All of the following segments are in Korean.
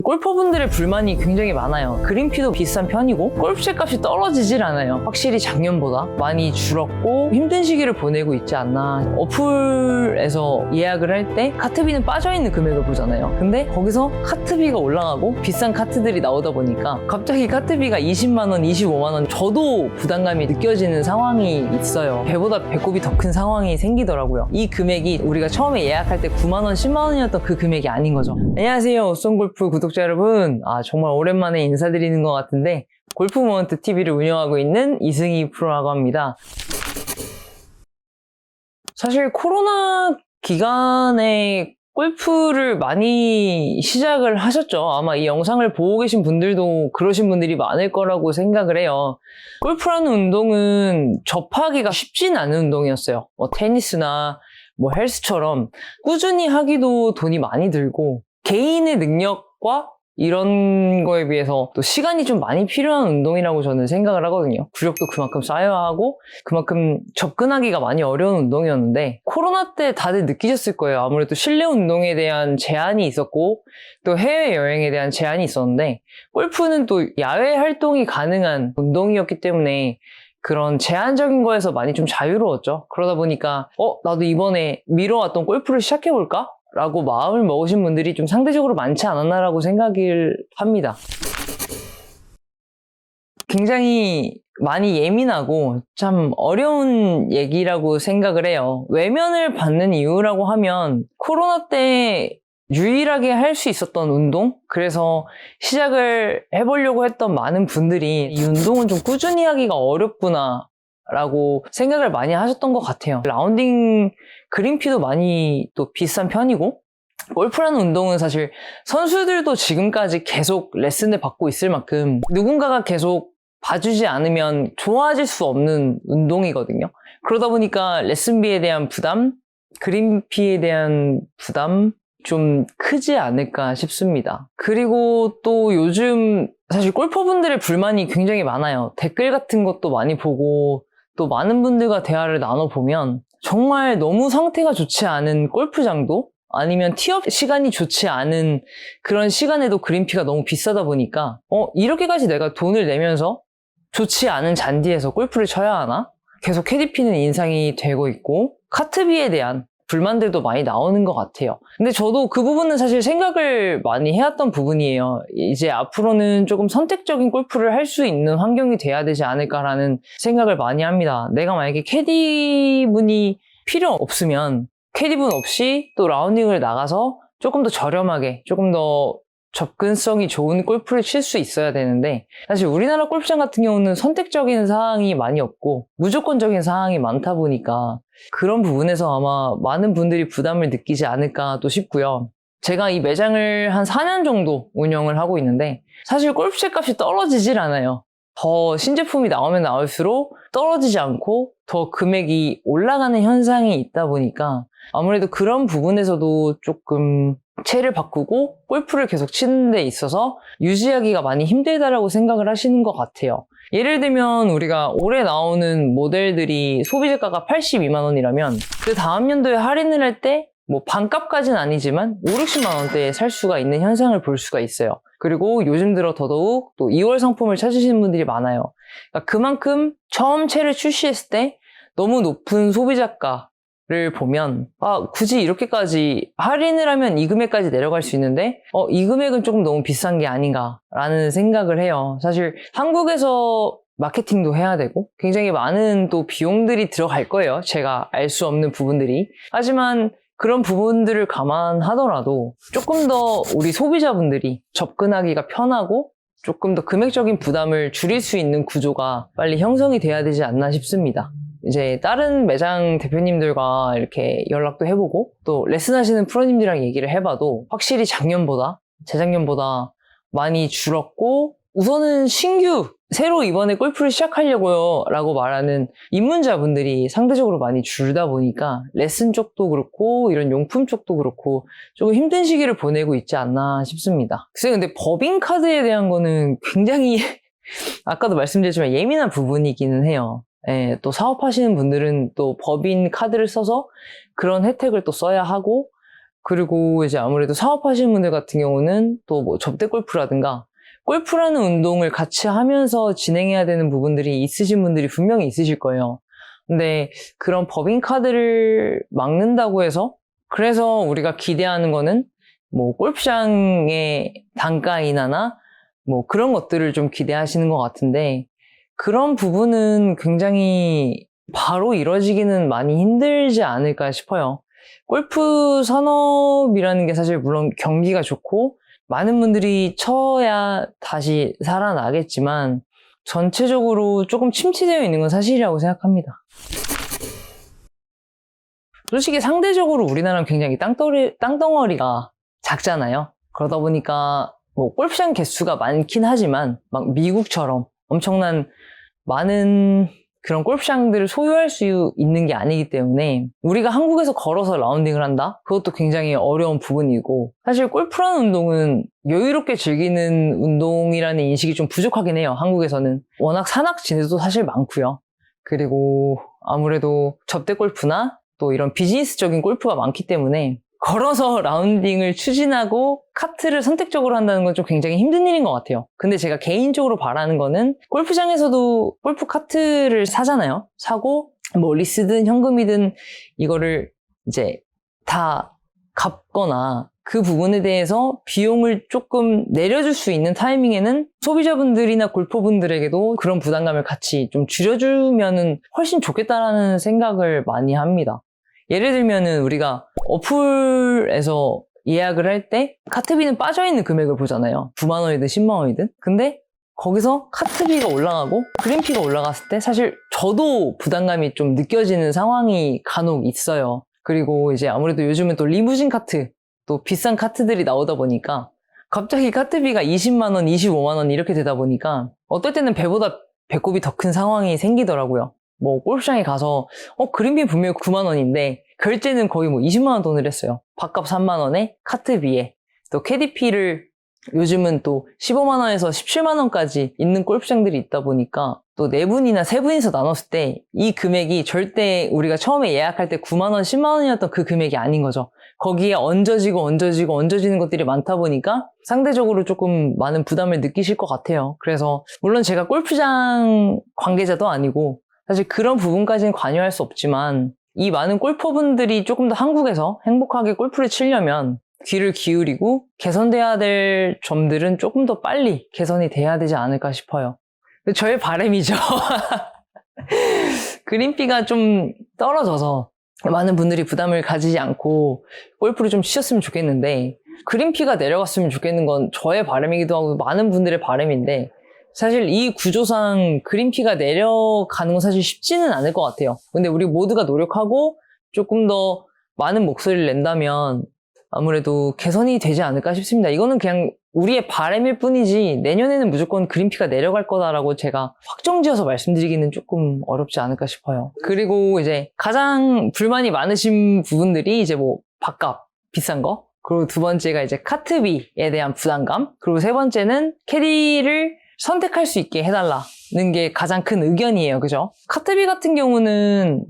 골퍼분들의 불만이 굉장히 많아요. 그린피도 비싼 편이고 골프채 값이 떨어지질 않아요. 확실히 작년보다 많이 줄었고 힘든 시기를 보내고 있지 않나. 어플에서 예약을 할 때 카트비는 빠져있는 금액을 보잖아요. 근데 거기서 카트비가 올라가고 비싼 카트들이 나오다 보니까 갑자기 카트비가 20만원, 25만원 저도 부담감이 느껴지는 상황이 있어요. 배보다 배꼽이 더 큰 상황이 생기더라고요. 이 금액이 우리가 처음에 예약할 때 9만원, 10만원이었던 그 금액이 아닌 거죠. 안녕하세요, 오썸골프 구독자 여러분. 정말 오랜만에 인사드리는 것 같은데 골프모먼트 TV를 운영하고 있는 이승희 프로라고 합니다. 사실 코로나 기간에 골프를 많이 시작을 하셨죠. 아마 이 영상을 보고 계신 분들도 그러신 분들이 많을 거라고 생각을 해요. 골프라는 운동은 접하기가 쉽진 않은 운동이었어요. 테니스나 헬스처럼 꾸준히 하기도 돈이 많이 들고 개인의 능력과 이런 거에 비해서 또 시간이 좀 많이 필요한 운동이라고 저는 생각을 하거든요. 구력도 그만큼 쌓여야 하고 그만큼 접근하기가 많이 어려운 운동이었는데 코로나 때 다들 느끼셨을 거예요. 아무래도 실내 운동에 대한 제한이 있었고 또 해외여행에 대한 제한이 있었는데 골프는 또 야외 활동이 가능한 운동이었기 때문에 그런 제한적인 거에서 많이 좀 자유로웠죠. 그러다 보니까 나도 이번에 미뤄왔던 골프를 시작해볼까? 라고 마음을 먹으신 분들이 좀 상대적으로 많지 않았나라고 생각을 합니다. 굉장히 많이 예민하고 참 어려운 얘기라고 생각을 해요. 외면을 받는 이유라고 하면 코로나 때 유일하게 할 수 있었던 운동? 그래서 시작을 해보려고 했던 많은 분들이 이 운동은 좀 꾸준히 하기가 어렵구나 라고 생각을 많이 하셨던 것 같아요. 라운딩 그린피도 많이 또 비싼 편이고 골프라는 운동은 사실 선수들도 지금까지 계속 레슨을 받고 있을 만큼 누군가가 계속 봐주지 않으면 좋아질 수 없는 운동이거든요. 그러다 보니까 레슨비에 대한 부담, 그린피에 대한 부담 좀 크지 않을까 싶습니다. 그리고 또 요즘 사실 골퍼분들의 불만이 굉장히 많아요. 댓글 같은 것도 많이 보고 또 많은 분들과 대화를 나눠보면 정말 너무 상태가 좋지 않은 골프장도 아니면 티업 시간이 좋지 않은 그런 시간에도 그린피가 너무 비싸다 보니까 이렇게까지 내가 돈을 내면서 좋지 않은 잔디에서 골프를 쳐야 하나? 계속 캐디피는 인상이 되고 있고 카트비에 대한 불만들도 많이 나오는 것 같아요. 근데 저도 그 부분은 사실 생각을 많이 해왔던 부분이에요. 이제 앞으로는 조금 선택적인 골프를 할 수 있는 환경이 돼야 되지 않을까라는 생각을 많이 합니다. 내가 만약에 캐디분이 필요 없으면 캐디분 없이 또 라운딩을 나가서 조금 더 저렴하게 조금 더 접근성이 좋은 골프를 칠 수 있어야 되는데 사실 우리나라 골프장 같은 경우는 선택적인 사항이 많이 없고 무조건적인 사항이 많다 보니까 그런 부분에서 아마 많은 분들이 부담을 느끼지 않을까 또 싶고요. 제가 이 매장을 한 4년 정도 운영을 하고 있는데 사실 골프채 값이 떨어지질 않아요. 더 신제품이 나오면 나올수록 떨어지지 않고 더 금액이 올라가는 현상이 있다 보니까 아무래도 그런 부분에서도 조금 채를 바꾸고 골프를 계속 치는 데 있어서 유지하기가 많이 힘들다라고 생각을 하시는 것 같아요. 예를 들면 우리가 올해 나오는 모델들이 소비재가가 82만 원이라면 그 다음 연도에 할인을 할 때 반값까지는 아니지만 5, 60만 원대에 살 수가 있는 현상을 볼 수가 있어요. 그리고 요즘 들어 더더욱 또 2월 상품을 찾으시는 분들이 많아요. 그러니까 그만큼 처음 채를 출시했을 때 너무 높은 소비자가를 보면 굳이 이렇게까지 할인을 하면 이 금액까지 내려갈 수 있는데 이 금액은 조금 너무 비싼 게 아닌가라는 생각을 해요. 사실 한국에서 마케팅도 해야 되고 굉장히 많은 또 비용들이 들어갈 거예요. 제가 알 수 없는 부분들이. 하지만 그런 부분들을 감안하더라도 조금 더 우리 소비자분들이 접근하기가 편하고 조금 더 금액적인 부담을 줄일 수 있는 구조가 빨리 형성이 돼야 되지 않나 싶습니다. 이제 다른 매장 대표님들과 이렇게 연락도 해보고 또 레슨하시는 프로님들이랑 얘기를 해봐도 확실히 작년보다 재작년보다 많이 줄었고 우선은 새로 이번에 골프를 시작하려고요 라고 말하는 입문자분들이 상대적으로 많이 줄다 보니까 레슨 쪽도 그렇고 이런 용품 쪽도 그렇고 조금 힘든 시기를 보내고 있지 않나 싶습니다. 글쎄요, 근데 법인카드에 대한 거는 굉장히 아까도 말씀드렸지만 예민한 부분이기는 해요. 또 사업하시는 분들은 또 법인 카드를 써서 그런 혜택을 또 써야 하고 그리고 이제 아무래도 사업하시는 분들 같은 경우는 또 뭐 접대 골프라든가 골프라는 운동을 같이 하면서 진행해야 되는 부분들이 있으신 분들이 분명히 있으실 거예요. 근데 그런 법인카드를 막는다고 해서 그래서 우리가 기대하는 거는 뭐 골프장의 단가 인하나 뭐 그런 것들을 좀 기대하시는 것 같은데 그런 부분은 굉장히 바로 이뤄지기는 많이 힘들지 않을까 싶어요. 골프 산업이라는 게 사실 물론 경기가 좋고 많은 분들이 쳐야 다시 살아나겠지만 전체적으로 조금 침체되어 있는 건 사실이라고 생각합니다. 솔직히 상대적으로 우리나라는 굉장히 땅덩어리가 작잖아요. 그러다 보니까 뭐 골프장 개수가 많긴 하지만 막 미국처럼 엄청난 많은 그런 골프장들을 소유할 수 있는 게 아니기 때문에 우리가 한국에서 걸어서 라운딩을 한다? 그것도 굉장히 어려운 부분이고 사실 골프라는 운동은 여유롭게 즐기는 운동이라는 인식이 좀 부족하긴 해요. 한국에서는 워낙 산악지대도 사실 많고요. 그리고 아무래도 접대 골프나 또 이런 비즈니스적인 골프가 많기 때문에 걸어서 라운딩을 추진하고 카트를 선택적으로 한다는 건 좀 굉장히 힘든 일인 것 같아요. 근데 제가 개인적으로 바라는 거는 골프장에서도 골프 카트를 사잖아요. 사고 뭐 리스든 현금이든 이거를 이제 다 갚거나 그 부분에 대해서 비용을 조금 내려줄 수 있는 타이밍에는 소비자분들이나 골퍼분들에게도 그런 부담감을 같이 좀 줄여주면은 훨씬 좋겠다라는 생각을 많이 합니다. 예를 들면은 우리가 어플에서 예약을 할 때 카트비는 빠져있는 금액을 보잖아요. 9만 원이든 10만 원이든. 근데 거기서 카트비가 올라가고 그린피가 올라갔을 때 사실 저도 부담감이 좀 느껴지는 상황이 간혹 있어요. 그리고 이제 아무래도 요즘은 또 리무진 카트, 또 비싼 카트들이 나오다 보니까 갑자기 카트비가 20만 원, 25만 원 이렇게 되다 보니까 어떨 때는 배보다 배꼽이 더 큰 상황이 생기더라고요. 뭐 골프장에 가서 그린비 분명히 9만 원인데 결제는 거의 뭐 20만 원 돈을 했어요. 밥값 3만 원에 카트비에 또 캐디피를 요즘은 또 15만 원에서 17만 원까지 있는 골프장들이 있다 보니까 또 4분이나 3분이서 나눴을 때 이 금액이 절대 우리가 처음에 예약할 때 9만 원, 10만 원이었던 그 금액이 아닌 거죠. 거기에 얹어지는 것들이 많다 보니까 상대적으로 조금 많은 부담을 느끼실 것 같아요. 그래서 물론 제가 골프장 관계자도 아니고 사실 그런 부분까지는 관여할 수 없지만 이 많은 골퍼분들이 조금 더 한국에서 행복하게 골프를 치려면 귀를 기울이고 개선돼야 될 점들은 조금 더 빨리 개선이 돼야 되지 않을까 싶어요. 저의 바람이죠. 그린피가 좀 떨어져서 많은 분들이 부담을 가지지 않고 골프를 좀 치셨으면 좋겠는데 그린피가 내려갔으면 좋겠는 건 저의 바람이기도 하고 많은 분들의 바람인데 사실 이 구조상 그린피가 내려가는 건 사실 쉽지는 않을 것 같아요. 근데 우리 모두가 노력하고 조금 더 많은 목소리를 낸다면 아무래도 개선이 되지 않을까 싶습니다. 이거는 그냥 우리의 바람일 뿐이지 내년에는 무조건 그린피가 내려갈 거다라고 제가 확정지어서 말씀드리기는 조금 어렵지 않을까 싶어요. 그리고 이제 가장 불만이 많으신 부분들이 이제 뭐 밥값 비싼 거, 그리고 두 번째가 이제 카트비에 대한 부담감, 그리고 세 번째는 캐디를 선택할 수 있게 해달라는 게 가장 큰 의견이에요. 그죠? 카트비 같은 경우는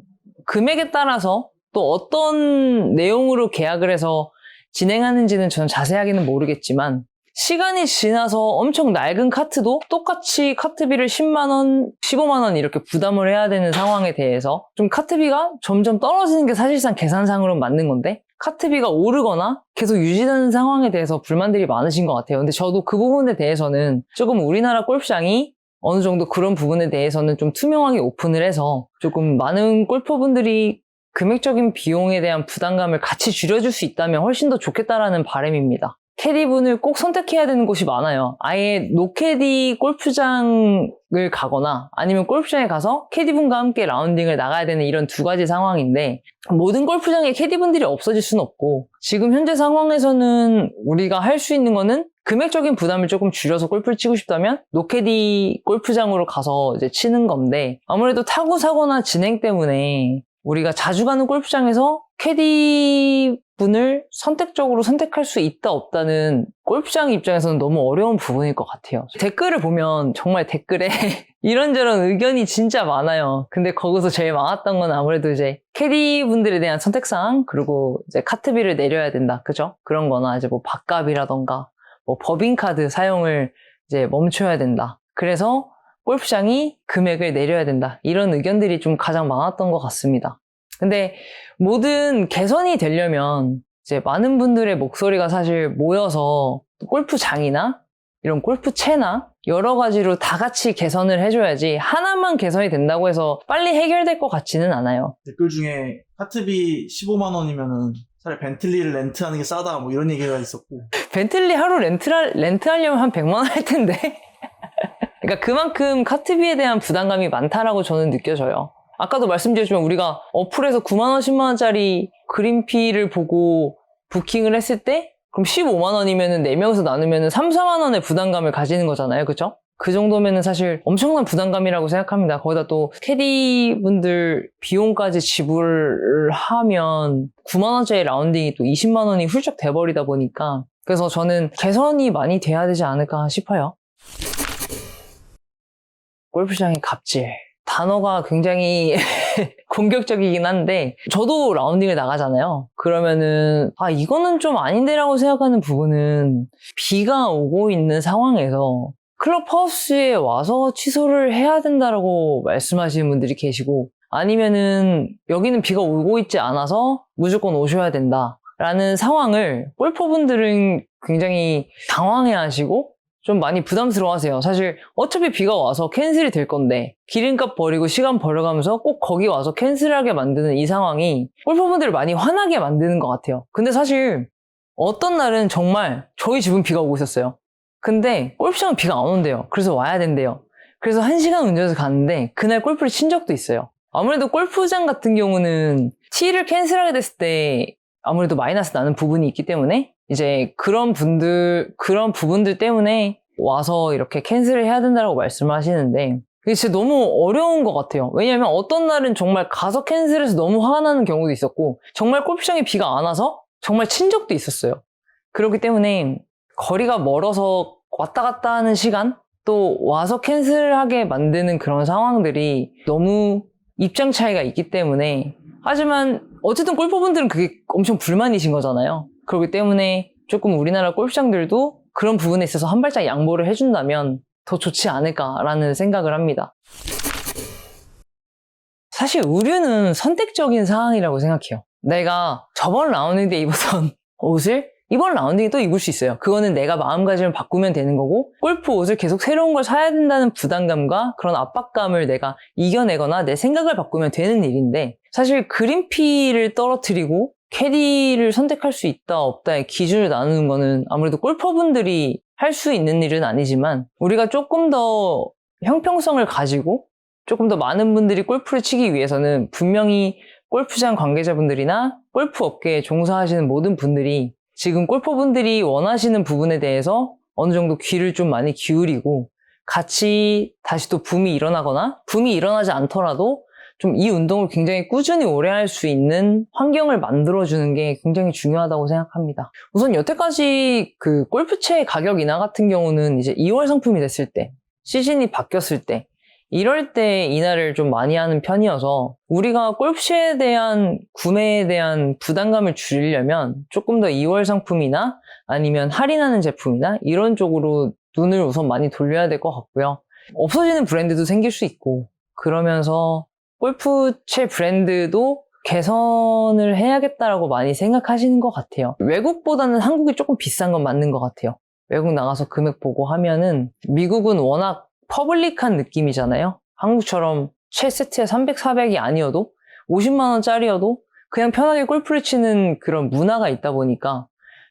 금액에 따라서 또 어떤 내용으로 계약을 해서 진행하는지는 저는 자세하게는 모르겠지만 시간이 지나서 엄청 낡은 카트도 똑같이 카트비를 10만원, 15만원 이렇게 부담을 해야 되는 상황에 대해서 좀 카트비가 점점 떨어지는 게 사실상 계산상으로는 맞는 건데 카트비가 오르거나 계속 유지되는 상황에 대해서 불만들이 많으신 것 같아요. 근데 저도 그 부분에 대해서는 조금 우리나라 골프장이 어느 정도 그런 부분에 대해서는 좀 투명하게 오픈을 해서 조금 많은 골퍼분들이 금액적인 비용에 대한 부담감을 같이 줄여줄 수 있다면 훨씬 더 좋겠다라는 바람입니다. 캐디분을 꼭 선택해야 되는 곳이 많아요. 아예 노캐디 골프장을 가거나 아니면 골프장에 가서 캐디분과 함께 라운딩을 나가야 되는 이런 두 가지 상황인데 모든 골프장에 캐디분들이 없어질 수는 없고 지금 현재 상황에서는 우리가 할 수 있는 거는 금액적인 부담을 조금 줄여서 골프를 치고 싶다면 노캐디 골프장으로 가서 이제 치는 건데 아무래도 타고 사고나 진행 때문에 우리가 자주 가는 골프장에서 캐디 분을 선택적으로 선택할 수 있다 없다는 골프장 입장에서는 너무 어려운 부분일 것 같아요. 댓글을 보면 정말 댓글에 이런저런 의견이 진짜 많아요. 근데 거기서 제일 많았던 건 아무래도 이제 캐디 분들에 대한 선택사항, 그리고 이제 카트비를 내려야 된다, 그죠? 그런 거나 이제 뭐 밥값이라던가 뭐 법인카드 사용을 이제 멈춰야 된다. 그래서 골프장이 금액을 내려야 된다. 이런 의견들이 좀 가장 많았던 것 같습니다. 근데 모든 개선이 되려면 이제 많은 분들의 목소리가 사실 모여서 골프장이나 이런 골프채나 여러 가지로 다 같이 개선을 해줘야지 하나만 개선이 된다고 해서 빨리 해결될 것 같지는 않아요. 댓글 중에 카트비 15만 원이면은 차라리 벤틀리를 렌트하는 게 싸다 뭐 이런 얘기가 있었고. 벤틀리 하루 렌트하려면 한 100만 원 할 텐데. 그러니까 그만큼 카트비에 대한 부담감이 많다라고 저는 느껴져요. 아까도 말씀드렸지만 우리가 어플에서 9만 원, 10만 원짜리 그린피를 보고 부킹을 했을 때 그럼 15만 원이면은 4명에서 나누면은 3, 4만 원의 부담감을 가지는 거잖아요. 그쵸? 그 정도면은 사실 엄청난 부담감이라고 생각합니다. 거기다 또 캐디 분들 비용까지 지불을 하면 9만 원짜리 라운딩이 또 20만 원이 훌쩍 돼버리다 보니까 그래서 저는 개선이 많이 돼야 되지 않을까 싶어요. 골프장의 갑질. 단어가 굉장히 공격적이긴 한데 저도 라운딩을 나가잖아요. 그러면은 이거는 좀 아닌데라고 생각하는 부분은 비가 오고 있는 상황에서 클럽하우스에 와서 취소를 해야 된다라고 말씀하시는 분들이 계시고 아니면은 여기는 비가 오고 있지 않아서 무조건 오셔야 된다라는 상황을 골퍼분들은 굉장히 당황해 하시고 좀 많이 부담스러워하세요. 사실 어차피 비가 와서 캔슬이 될 건데 기름값 버리고 시간 벌어가면서 꼭 거기 와서 캔슬하게 만드는 이 상황이 골퍼분들을 많이 화나게 만드는 것 같아요. 근데 사실 어떤 날은 정말 저희 집은 비가 오고 있었어요. 근데 골프장은 비가 안 온대요. 그래서 와야 된대요. 그래서 1시간 운전해서 갔는데 그날 골프를 친 적도 있어요. 아무래도 골프장 같은 경우는 티를 캔슬하게 됐을 때 아무래도 마이너스 나는 부분이 있기 때문에 이제 그런 부분들 때문에 와서 이렇게 캔슬을 해야 된다고 말씀을 하시는데 그게 진짜 너무 어려운 것 같아요. 왜냐면 어떤 날은 정말 가서 캔슬해서 너무 화가 나는 경우도 있었고 정말 골프장에 비가 안 와서 정말 친 적도 있었어요. 그렇기 때문에 거리가 멀어서 왔다 갔다 하는 시간 또 와서 캔슬하게 만드는 그런 상황들이 너무 입장 차이가 있기 때문에 하지만 어쨌든 골퍼분들은 그게 엄청 불만이신 거잖아요. 그렇기 때문에 조금 우리나라 골프장들도 그런 부분에 있어서 한 발짝 양보를 해준다면 더 좋지 않을까라는 생각을 합니다. 사실 의류는 선택적인 상황이라고 생각해요. 내가 저번 라운딩 때 입었던 옷을 이번 라운딩에 또 입을 수 있어요. 그거는 내가 마음가짐을 바꾸면 되는 거고 골프 옷을 계속 새로운 걸 사야 된다는 부담감과 그런 압박감을 내가 이겨내거나 내 생각을 바꾸면 되는 일인데 사실 그린피를 떨어뜨리고 캐디를 선택할 수 있다 없다의 기준을 나누는 거는 아무래도 골퍼분들이 할 수 있는 일은 아니지만 우리가 조금 더 형평성을 가지고 조금 더 많은 분들이 골프를 치기 위해서는 분명히 골프장 관계자분들이나 골프 업계에 종사하시는 모든 분들이 지금 골퍼분들이 원하시는 부분에 대해서 어느 정도 귀를 좀 많이 기울이고 같이 다시 또 붐이 일어나거나 붐이 일어나지 않더라도 좀 이 운동을 굉장히 꾸준히 오래 할 수 있는 환경을 만들어주는 게 굉장히 중요하다고 생각합니다. 우선 여태까지 그 골프채 가격 인하 같은 경우는 이제 2월 상품이 됐을 때, 시즌이 바뀌었을 때, 이럴 때 인하를 좀 많이 하는 편이어서 우리가 골프채에 대한 구매에 대한 부담감을 줄이려면 조금 더 2월 상품이나 아니면 할인하는 제품이나 이런 쪽으로 눈을 우선 많이 돌려야 될 것 같고요. 없어지는 브랜드도 생길 수 있고 그러면서 골프채 브랜드도 개선을 해야겠다라고 많이 생각하시는 것 같아요. 외국보다는 한국이 조금 비싼 건 맞는 것 같아요. 외국 나가서 금액 보고 하면은 미국은 워낙 퍼블릭한 느낌이잖아요. 한국처럼 채 세트에 300, 400이 아니어도 50만 원짜리여도 그냥 편하게 골프를 치는 그런 문화가 있다 보니까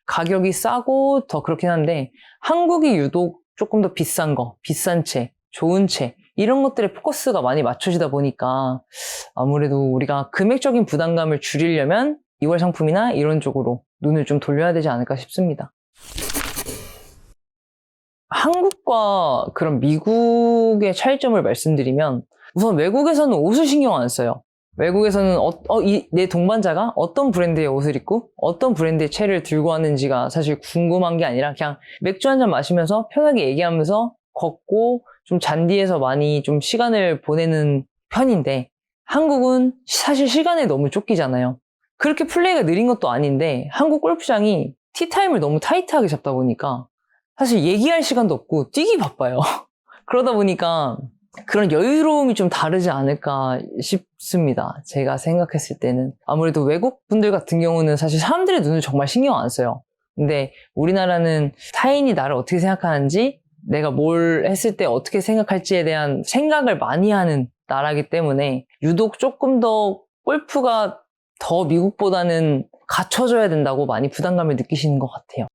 가격이 싸고 더 그렇긴 한데 한국이 유독 조금 더 비싼 거, 비싼 채, 좋은 채 이런 것들에 포커스가 많이 맞춰지다 보니까 아무래도 우리가 금액적인 부담감을 줄이려면 2월 상품이나 이런 쪽으로 눈을 좀 돌려야 되지 않을까 싶습니다. 한국과 그런 미국의 차이점을 말씀드리면 우선 외국에서는 옷을 신경 안 써요. 외국에서는 내 동반자가 어떤 브랜드의 옷을 입고 어떤 브랜드의 채를 들고 왔는지가 사실 궁금한 게 아니라 그냥 맥주 한 잔 마시면서 편하게 얘기하면서 걷고 좀 잔디에서 많이 좀 시간을 보내는 편인데 한국은 사실 시간에 너무 쫓기잖아요. 그렇게 플레이가 느린 것도 아닌데 한국 골프장이 티타임을 너무 타이트하게 잡다 보니까 사실 얘기할 시간도 없고 뛰기 바빠요. 그러다 보니까 그런 여유로움이 좀 다르지 않을까 싶습니다. 제가 생각했을 때는. 아무래도 외국 분들 같은 경우는 사실 사람들의 눈을 정말 신경 안 써요. 근데 우리나라는 타인이 나를 어떻게 생각하는지, 내가 뭘 했을 때 어떻게 생각할지에 대한 생각을 많이 하는 나라기 때문에 유독 조금 더 골프가 더 미국보다는 갖춰져야 된다고 많이 부담감을 느끼시는 것 같아요.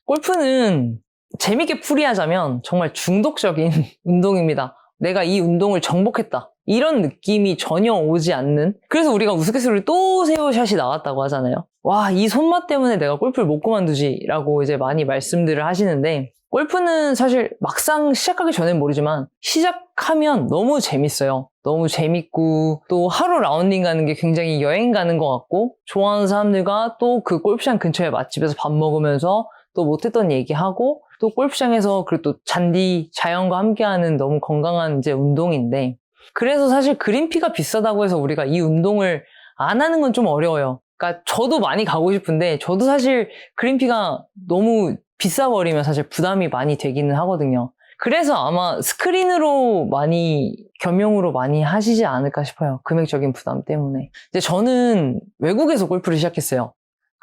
골프는 재밌게 풀이하자면 정말 중독적인 운동입니다. 내가 이 운동을 정복했다. 이런 느낌이 전혀 오지 않는. 그래서 우리가 우스갯소리로 또 세워샷이 나왔다고 하잖아요. 와, 이 손맛 때문에 내가 골프를 못 그만두지 라고 이제 많이 말씀들을 하시는데, 골프는 사실 막상 시작하기 전엔 모르지만 시작하면 너무 재밌어요. 너무 재밌고 또 하루 라운딩 가는 게 굉장히 여행 가는 것 같고, 좋아하는 사람들과 또 그 골프장 근처의 맛집에서 밥 먹으면서 또 못했던 얘기하고, 또 골프장에서 그리고 또 잔디 자연과 함께하는 너무 건강한 이제 운동인데, 그래서 사실 그린피가 비싸다고 해서 우리가 이 운동을 안 하는 건 좀 어려워요. 그러니까 저도 많이 가고 싶은데 저도 사실 그린피가 너무 비싸버리면 사실 부담이 많이 되기는 하거든요. 그래서 아마 스크린으로 많이 겸용으로 많이 하시지 않을까 싶어요. 금액적인 부담 때문에. 이제 저는 외국에서 골프를 시작했어요.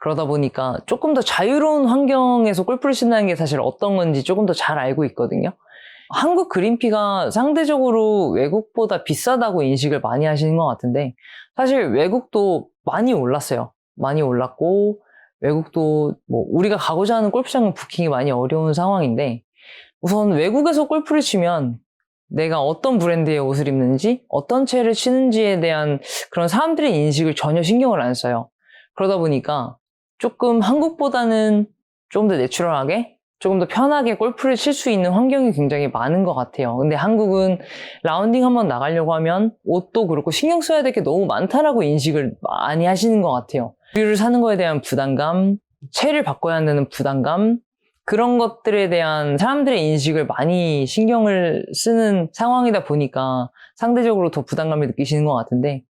그러다 보니까 조금 더 자유로운 환경에서 골프를 친다는 게 사실 어떤 건지 조금 더 잘 알고 있거든요. 한국 그린피가 상대적으로 외국보다 비싸다고 인식을 많이 하시는 것 같은데, 사실 외국도 많이 올랐어요. 많이 올랐고, 외국도 뭐 우리가 가고자 하는 골프장은 부킹이 많이 어려운 상황인데, 우선 외국에서 골프를 치면 내가 어떤 브랜드의 옷을 입는지, 어떤 채를 치는지에 대한 그런 사람들의 인식을 전혀 신경을 안 써요. 그러다 보니까 조금 한국보다는 좀 더 내추럴하게, 조금 더 편하게 골프를 칠 수 있는 환경이 굉장히 많은 것 같아요. 근데 한국은 라운딩 한번 나가려고 하면 옷도 그렇고 신경 써야 될 게 너무 많다라고 인식을 많이 하시는 것 같아요. 뷰를 사는 거에 대한 부담감, 채를 바꿔야 한다는 부담감, 그런 것들에 대한 사람들의 인식을 많이 신경을 쓰는 상황이다 보니까 상대적으로 더 부담감을 느끼시는 것 같은데,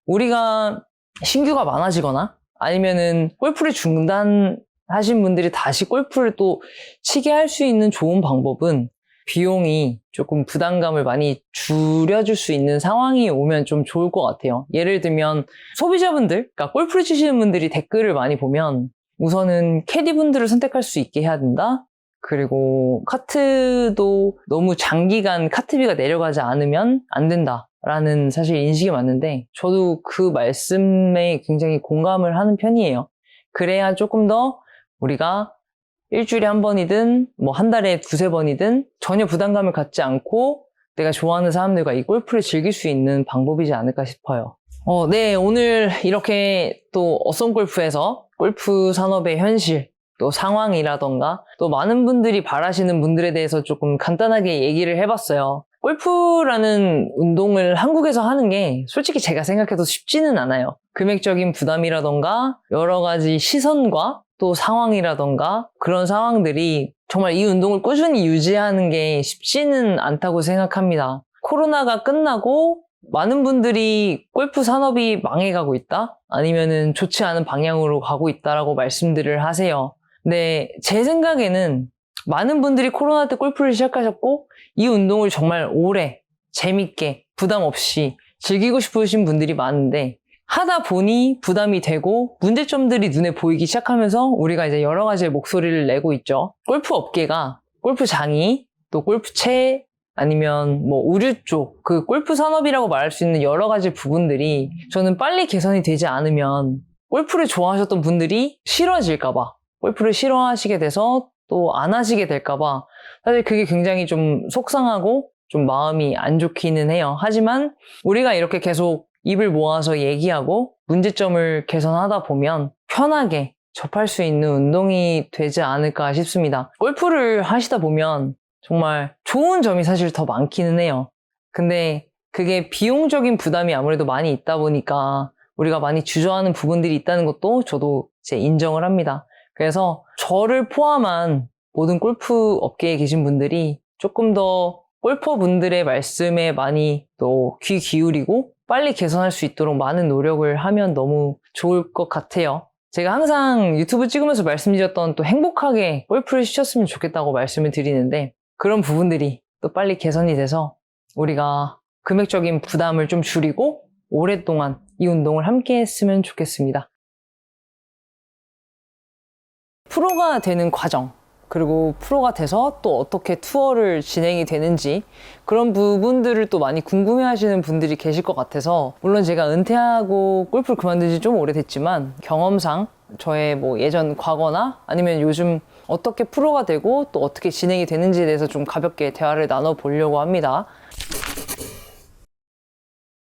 우리가 신규가 많아지거나 아니면은 골프를 중단하신 분들이 다시 골프를 또 치게 할 수 있는 좋은 방법은 비용이 조금 부담감을 많이 줄여줄 수 있는 상황이 오면 좀 좋을 것 같아요. 예를 들면 소비자분들, 그러니까 골프를 치시는 분들이 댓글을 많이 보면 우선은 캐디분들을 선택할 수 있게 해야 된다. 그리고 카트도 너무 장기간 카트비가 내려가지 않으면 안 된다. 라는 사실 인식이 맞는데, 저도 그 말씀에 굉장히 공감을 하는 편이에요. 그래야 조금 더 우리가 일주일에 한 번이든 뭐 한 달에 두세 번이든 전혀 부담감을 갖지 않고 내가 좋아하는 사람들과 이 골프를 즐길 수 있는 방법이지 않을까 싶어요. 네, 오늘 이렇게 또 어썸골프에서 골프 산업의 현실, 또 상황이라던가 또 많은 분들이 바라시는 분들에 대해서 조금 간단하게 얘기를 해봤어요. 골프라는 운동을 한국에서 하는 게 솔직히 제가 생각해도 쉽지는 않아요. 금액적인 부담이라던가 여러 가지 시선과 또 상황이라던가 그런 상황들이 정말 이 운동을 꾸준히 유지하는 게 쉽지는 않다고 생각합니다. 코로나가 끝나고 많은 분들이 골프 산업이 망해가고 있다? 아니면은 좋지 않은 방향으로 가고 있다라고 말씀들을 하세요. 근데 제 생각에는 많은 분들이 코로나 때 골프를 시작하셨고 이 운동을 정말 오래 재밌게 부담 없이 즐기고 싶으신 분들이 많은데, 하다 보니 부담이 되고 문제점들이 눈에 보이기 시작하면서 우리가 이제 여러 가지의 목소리를 내고 있죠. 골프 업계가, 골프장이, 또 골프채, 아니면 뭐 의류 쪽, 그 골프 산업이라고 말할 수 있는 여러 가지 부분들이 저는 빨리 개선이 되지 않으면 골프를 좋아하셨던 분들이 싫어질까봐, 골프를 싫어하시게 돼서 또 안 하시게 될까봐 사실 그게 굉장히 좀 속상하고 좀 마음이 안 좋기는 해요. 하지만 우리가 이렇게 계속 입을 모아서 얘기하고 문제점을 개선하다 보면 편하게 접할 수 있는 운동이 되지 않을까 싶습니다. 골프를 하시다 보면 정말 좋은 점이 사실 더 많기는 해요. 근데 그게 비용적인 부담이 아무래도 많이 있다 보니까 우리가 많이 주저하는 부분들이 있다는 것도 저도 이제 인정을 합니다. 그래서 저를 포함한 모든 골프 업계에 계신 분들이 조금 더 골퍼 분들의 말씀에 많이 또 귀 기울이고 빨리 개선할 수 있도록 많은 노력을 하면 너무 좋을 것 같아요. 제가 항상 유튜브 찍으면서 말씀드렸던 또 행복하게 골프를 치셨으면 좋겠다고 말씀을 드리는데 그런 부분들이 또 빨리 개선이 돼서 우리가 금액적인 부담을 좀 줄이고 오랫동안 이 운동을 함께 했으면 좋겠습니다. 프로가 되는 과정, 그리고 프로가 돼서 또 어떻게 투어를 진행이 되는지 그런 부분들을 또 많이 궁금해 하시는 분들이 계실 것 같아서 물론 제가 은퇴하고 골프를 그만둔 지 좀 오래됐지만 경험상 저의 뭐 예전 과거나 아니면 요즘 어떻게 프로가 되고 또 어떻게 진행이 되는지에 대해서 좀 가볍게 대화를 나눠보려고 합니다.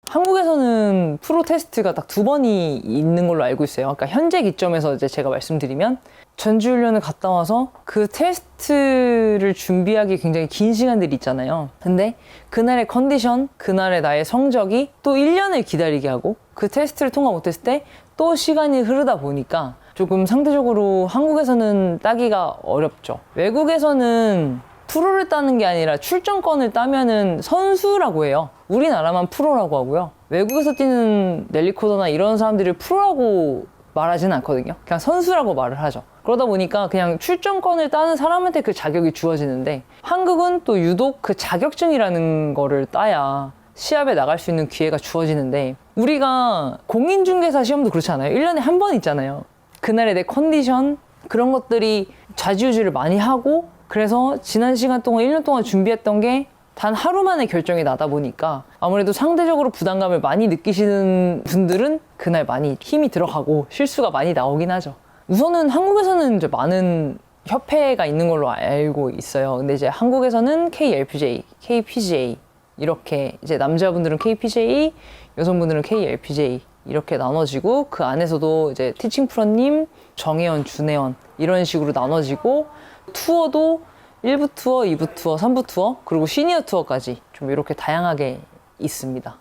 한국에서는 프로 테스트가 딱 2번이 있는 걸로 알고 있어요. 그러니까 현재 기점에서 이제 제가 말씀드리면 전지훈련을 갔다 와서 그 테스트를 준비하기 굉장히 긴 시간들이 있잖아요. 근데 그날의 컨디션, 그날의 나의 성적이 또 1년을 기다리게 하고 그 테스트를 통과 못했을 때 또 시간이 흐르다 보니까 조금 상대적으로 한국에서는 따기가 어렵죠. 외국에서는 프로를 따는 게 아니라 출전권을 따면은 선수라고 해요. 우리나라만 프로라고 하고요. 외국에서 뛰는 넬리코더나 이런 사람들이 프로라고 말하지는 않거든요. 그냥 선수라고 말을 하죠. 그러다 보니까 그냥 출전권을 따는 사람한테 그 자격이 주어지는데 한국은 또 유독 그 자격증이라는 거를 따야 시합에 나갈 수 있는 기회가 주어지는데 우리가 공인중개사 시험도 그렇지 않아요? 1년에 한 번 있잖아요. 그날의 내 컨디션 그런 것들이 좌지우지를 많이 하고 그래서 지난 시간 동안 1년 동안 준비했던 게 단 하루 만에 결정이 나다 보니까 아무래도 상대적으로 부담감을 많이 느끼시는 분들은 그날 많이 힘이 들어가고 실수가 많이 나오긴 하죠. 우선은 한국에서는 이제 많은 협회가 있는 걸로 알고 있어요. 근데 이제 한국에서는 KLPGA, KPGA 이렇게 이제 남자분들은 KPGA, 여성분들은 KLPGA 이렇게 나눠지고 그 안에서도 이제 티칭 프로님, 정회원, 준회원 이런 식으로 나눠지고 투어도 1부 투어, 2부 투어, 3부 투어 그리고 시니어 투어까지 좀 이렇게 다양하게 있습니다.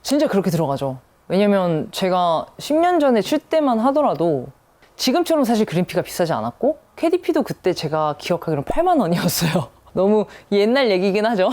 진짜 그렇게 들어가죠. 왜냐면 제가 10년 전에 칠 때만 하더라도 지금처럼 사실 그린피가 비싸지 않았고 KDP도 그때 제가 기억하기로는 8만 원이었어요. 너무 옛날 얘기긴 하죠.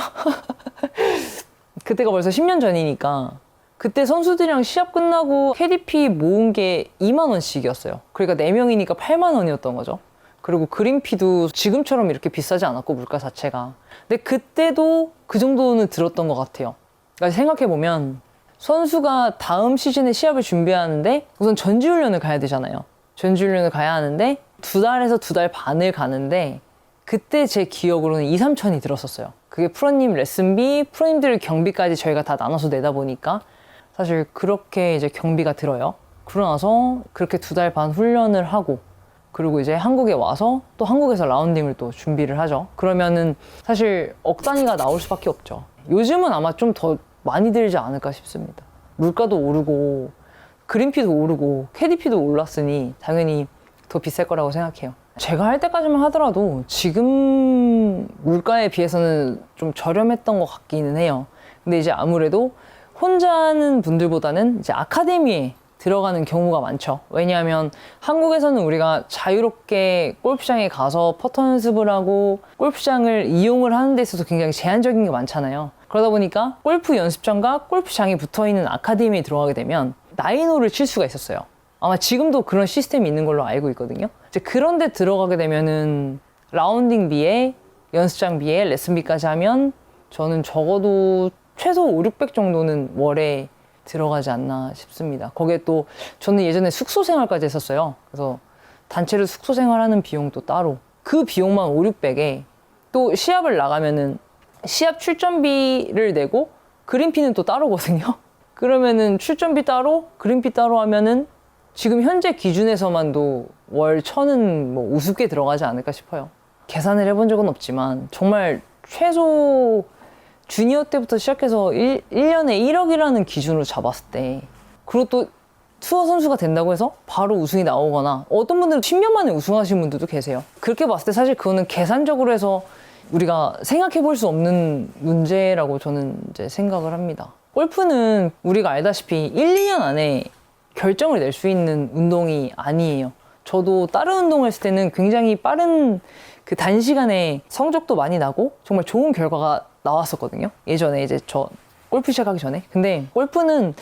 그때가 벌써 10년 전이니까 그때 선수들이랑 시합 끝나고 KDP 모은 게 2만 원씩이었어요. 그러니까 4명이니까 8만 원이었던 거죠. 그리고 그린피도 지금처럼 이렇게 비싸지 않았고 물가 자체가. 근데 그때도 그 정도는 들었던 것 같아요. 그러니까 생각해보면 선수가 다음 시즌에 시합을 준비하는데 우선 전지훈련을 가야 되잖아요. 전지훈련을 가야 하는데 2달에서 2달 반을 가는데 그때 제 기억으로는 2, 3천이 들었었어요. 그게 프로님 레슨비, 프로님들 경비까지 저희가 다 나눠서 내다 보니까 사실 그렇게 이제 경비가 들어요. 그러고 나서 그렇게 2달 반 훈련을 하고 그리고 이제 한국에 와서 또 한국에서 라운딩을 또 준비를 하죠. 그러면은 사실 억 단위가 나올 수밖에 없죠. 요즘은 아마 좀 더 많이 들지 않을까 싶습니다. 물가도 오르고 그린피도 오르고 KDP도 올랐으니 당연히 더 비쌀 거라고 생각해요. 제가 할 때까지만 하더라도 지금 물가에 비해서는 좀 저렴했던 것 같기는 해요. 근데 이제 아무래도 혼자 하는 분들보다는 이제 아카데미에 들어가는 경우가 많죠. 왜냐하면 한국에서는 우리가 자유롭게 골프장에 가서 퍼터 연습을 하고 골프장을 이용을 하는 데 있어서 굉장히 제한적인 게 많잖아요. 그러다 보니까 골프 연습장과 골프장이 붙어있는 아카데미에 들어가게 되면 나인홀을 칠 수가 있었어요. 아마 지금도 그런 시스템이 있는 걸로 알고 있거든요. 이제 그런 데 들어가게 되면은 라운딩비에 연습장비에 레슨비까지 하면 저는 적어도 최소 5, 600 정도는 월에 들어가지 않나 싶습니다. 거기에 또 저는 예전에 숙소 생활까지 했었어요. 그래서 단체로 숙소 생활하는 비용도 따로 그 비용만 5, 600에 또 시합을 나가면은 시합 출전비를 내고 그린피는 또 따로거든요. 그러면은 출전비 따로 그린피 따로 하면은 지금 현재 기준에서만도 월 1000은 뭐 우습게 들어가지 않을까 싶어요. 계산을 해본 적은 없지만 정말 최소 주니어 때부터 시작해서 1년에 1억이라는 기준으로 잡았을 때 그리고 또 투어 선수가 된다고 해서 바로 우승이 나오거나 어떤 분들은 10년 만에 우승하신 분들도 계세요. 그렇게 봤을 때 사실 그거는 계산적으로 해서 우리가 생각해 볼 수 없는 문제라고 저는 이제 생각을 합니다. 골프는 우리가 알다시피 1, 2년 안에 결정을 낼 수 있는 운동이 아니에요. 저도 다른 운동을 했을 때는 굉장히 빠른 그 단시간에 성적도 많이 나고 정말 좋은 결과가 나왔었거든요. 예전에 이제 저 골프 시작하기 전에. 근데 골프는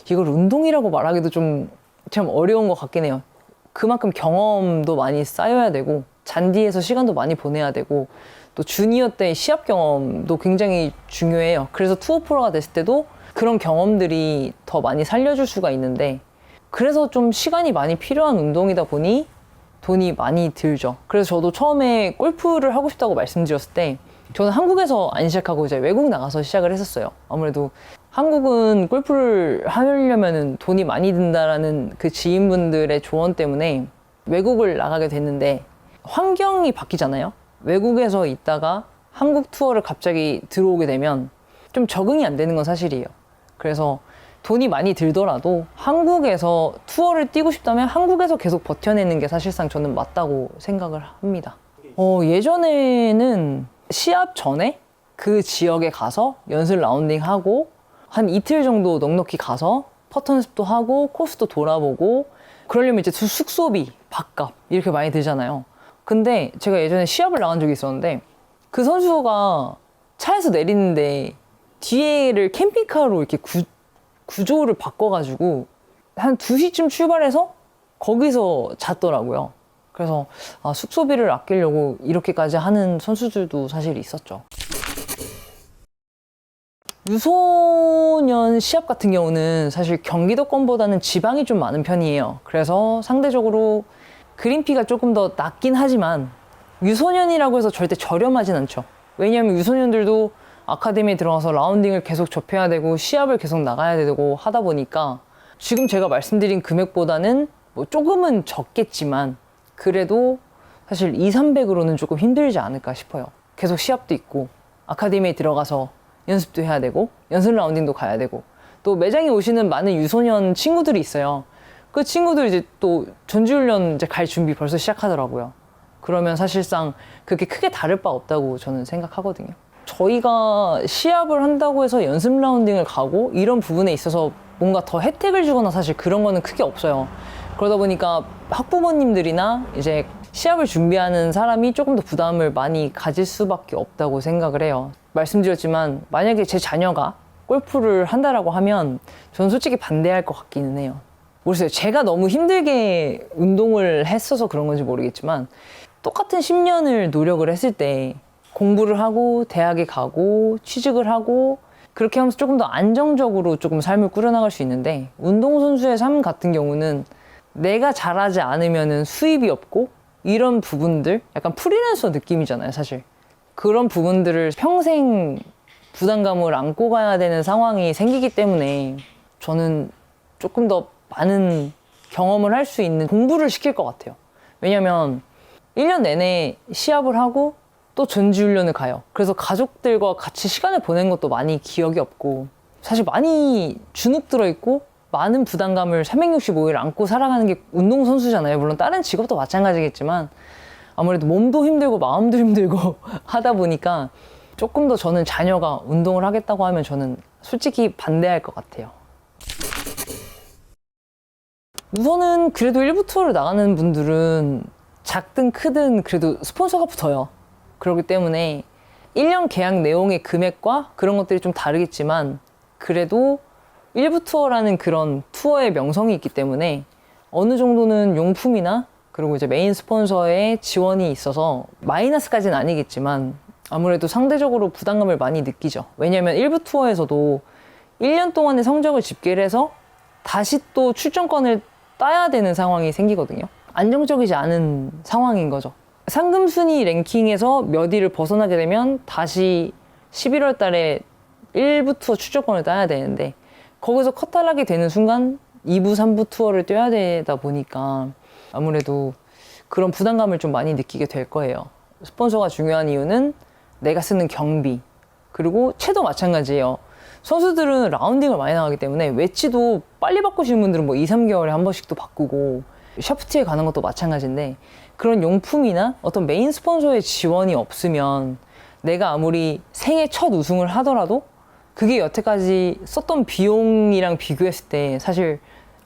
이걸 운동이라고 말하기도 좀 참 어려운 것 같긴 해요. 그만큼 경험도 많이 쌓여야 되고 잔디에서 시간도 많이 보내야 되고 또 주니어 때 시합 경험도 굉장히 중요해요. 그래서 투어 프로가 됐을 때도 그런 경험들이 더 많이 살려줄 수가 있는데 그래서 좀 시간이 많이 필요한 운동이다 보니 돈이 많이 들죠. 그래서 저도 처음에 골프를 하고 싶다고 말씀드렸을 때 저는 한국에서 안 시작하고 이제 외국 나가서 시작을 했었어요. 아무래도 한국은 골프를 하려면은 돈이 많이 든다라는 그 지인분들의 조언 때문에 외국을 나가게 됐는데 환경이 바뀌잖아요. 외국에서 있다가 한국 투어를 갑자기 들어오게 되면 좀 적응이 안 되는 건 사실이에요. 그래서 돈이 많이 들더라도 한국에서 투어를 뛰고 싶다면 한국에서 계속 버텨내는 게 사실상 저는 맞다고 생각을 합니다. 예전에는 시합 전에 그 지역에 가서 연습 라운딩하고 한 이틀 정도 넉넉히 가서 퍼터 연습도 하고 코스도 돌아보고 그러려면 이제 숙소비, 밥값 이렇게 많이 들잖아요. 근데 제가 예전에 시합을 나간 적이 있었는데 그 선수가 차에서 내리는데 뒤에를 캠핑카로 이렇게 구조를 바꿔가지고 한 2시쯤 출발해서 거기서 잤더라고요. 그래서 숙소비를 아끼려고 이렇게까지 하는 선수들도 사실 있었죠. 유소년 시합 같은 경우는 사실 경기도권보다는 지방이 좀 많은 편이에요. 그래서 상대적으로 그린피가 조금 더 낮긴 하지만 유소년이라고 해서 절대 저렴하진 않죠. 왜냐하면 유소년들도 아카데미에 들어가서 라운딩을 계속 접해야 되고 시합을 계속 나가야 되고 하다 보니까 지금 제가 말씀드린 금액보다는 뭐 조금은 적겠지만 그래도 사실 200~300으로는 조금 힘들지 않을까 싶어요. 계속 시합도 있고 아카데미에 들어가서 연습도 해야 되고 연습 라운딩도 가야 되고 또 매장에 오시는 많은 유소년 친구들이 있어요. 그 친구들 이제 또 전지훈련 이제 갈 준비 벌써 시작하더라고요. 그러면 사실상 그렇게 크게 다를 바 없다고 저는 생각하거든요. 저희가 시합을 한다고 해서 연습 라운딩을 가고 이런 부분에 있어서 뭔가 더 혜택을 주거나 사실 그런 거는 크게 없어요. 그러다 보니까 학부모님들이나 이제 시합을 준비하는 사람이 조금 더 부담을 많이 가질 수밖에 없다고 생각을 해요. 말씀드렸지만 만약에 제 자녀가 골프를 한다라고 하면 저는 솔직히 반대할 것 같기는 해요. 모르겠어요. 제가 너무 힘들게 운동을 했어서 그런 건지 모르겠지만 똑같은 10년을 노력을 했을 때 공부를 하고 대학에 가고 취직을 하고 그렇게 하면서 조금 더 안정적으로 조금 삶을 꾸려나갈 수 있는데 운동선수의 삶 같은 경우는 내가 잘하지 않으면 수입이 없고 이런 부분들 약간 프리랜서 느낌이잖아요 사실. 그런 부분들을 평생 부담감을 안고 가야 되는 상황이 생기기 때문에 저는 조금 더 많은 경험을 할 수 있는 공부를 시킬 것 같아요. 왜냐면 1년 내내 시합을 하고 또 전지훈련을 가요. 그래서 가족들과 같이 시간을 보낸 것도 많이 기억이 없고 사실 많이 주눅 들어있고 많은 부담감을 365일 안고 살아가는 게 운동선수잖아요. 물론 다른 직업도 마찬가지겠지만 아무래도 몸도 힘들고 마음도 힘들고 하다 보니까 조금 더 저는 자녀가 운동을 하겠다고 하면 저는 솔직히 반대할 것 같아요. 우선은 그래도 일부 투어를 나가는 분들은 작든 크든 그래도 스폰서가 붙어요. 그렇기 때문에 1년 계약 내용의 금액과 그런 것들이 좀 다르겠지만 그래도 일부 투어라는 그런 투어의 명성이 있기 때문에 어느 정도는 용품이나 그리고 이제 메인 스폰서의 지원이 있어서 마이너스까지는 아니겠지만 아무래도 상대적으로 부담감을 많이 느끼죠. 왜냐면 일부 투어에서도 1년 동안의 성적을 집계를 해서 다시 또 출전권을 따야 되는 상황이 생기거든요. 안정적이지 않은 상황인 거죠. 상금 순위 랭킹에서 몇 위를 벗어나게 되면 다시 11월 달에 1부 투어 출전권을 따야 되는데 거기서 컷탈락이 되는 순간 2부, 3부 투어를 뛰어야 되다 보니까 아무래도 그런 부담감을 좀 많이 느끼게 될 거예요. 스폰서가 중요한 이유는 내가 쓰는 경비 그리고 채도 마찬가지예요. 선수들은 라운딩을 많이 나가기 때문에 웨지도 빨리 바꾸시는 분들은 뭐 2, 3개월에 한 번씩도 바꾸고 샤프트에 가는 것도 마찬가지인데 그런 용품이나 어떤 메인 스폰서의 지원이 없으면 내가 아무리 생애 첫 우승을 하더라도 그게 여태까지 썼던 비용이랑 비교했을 때 사실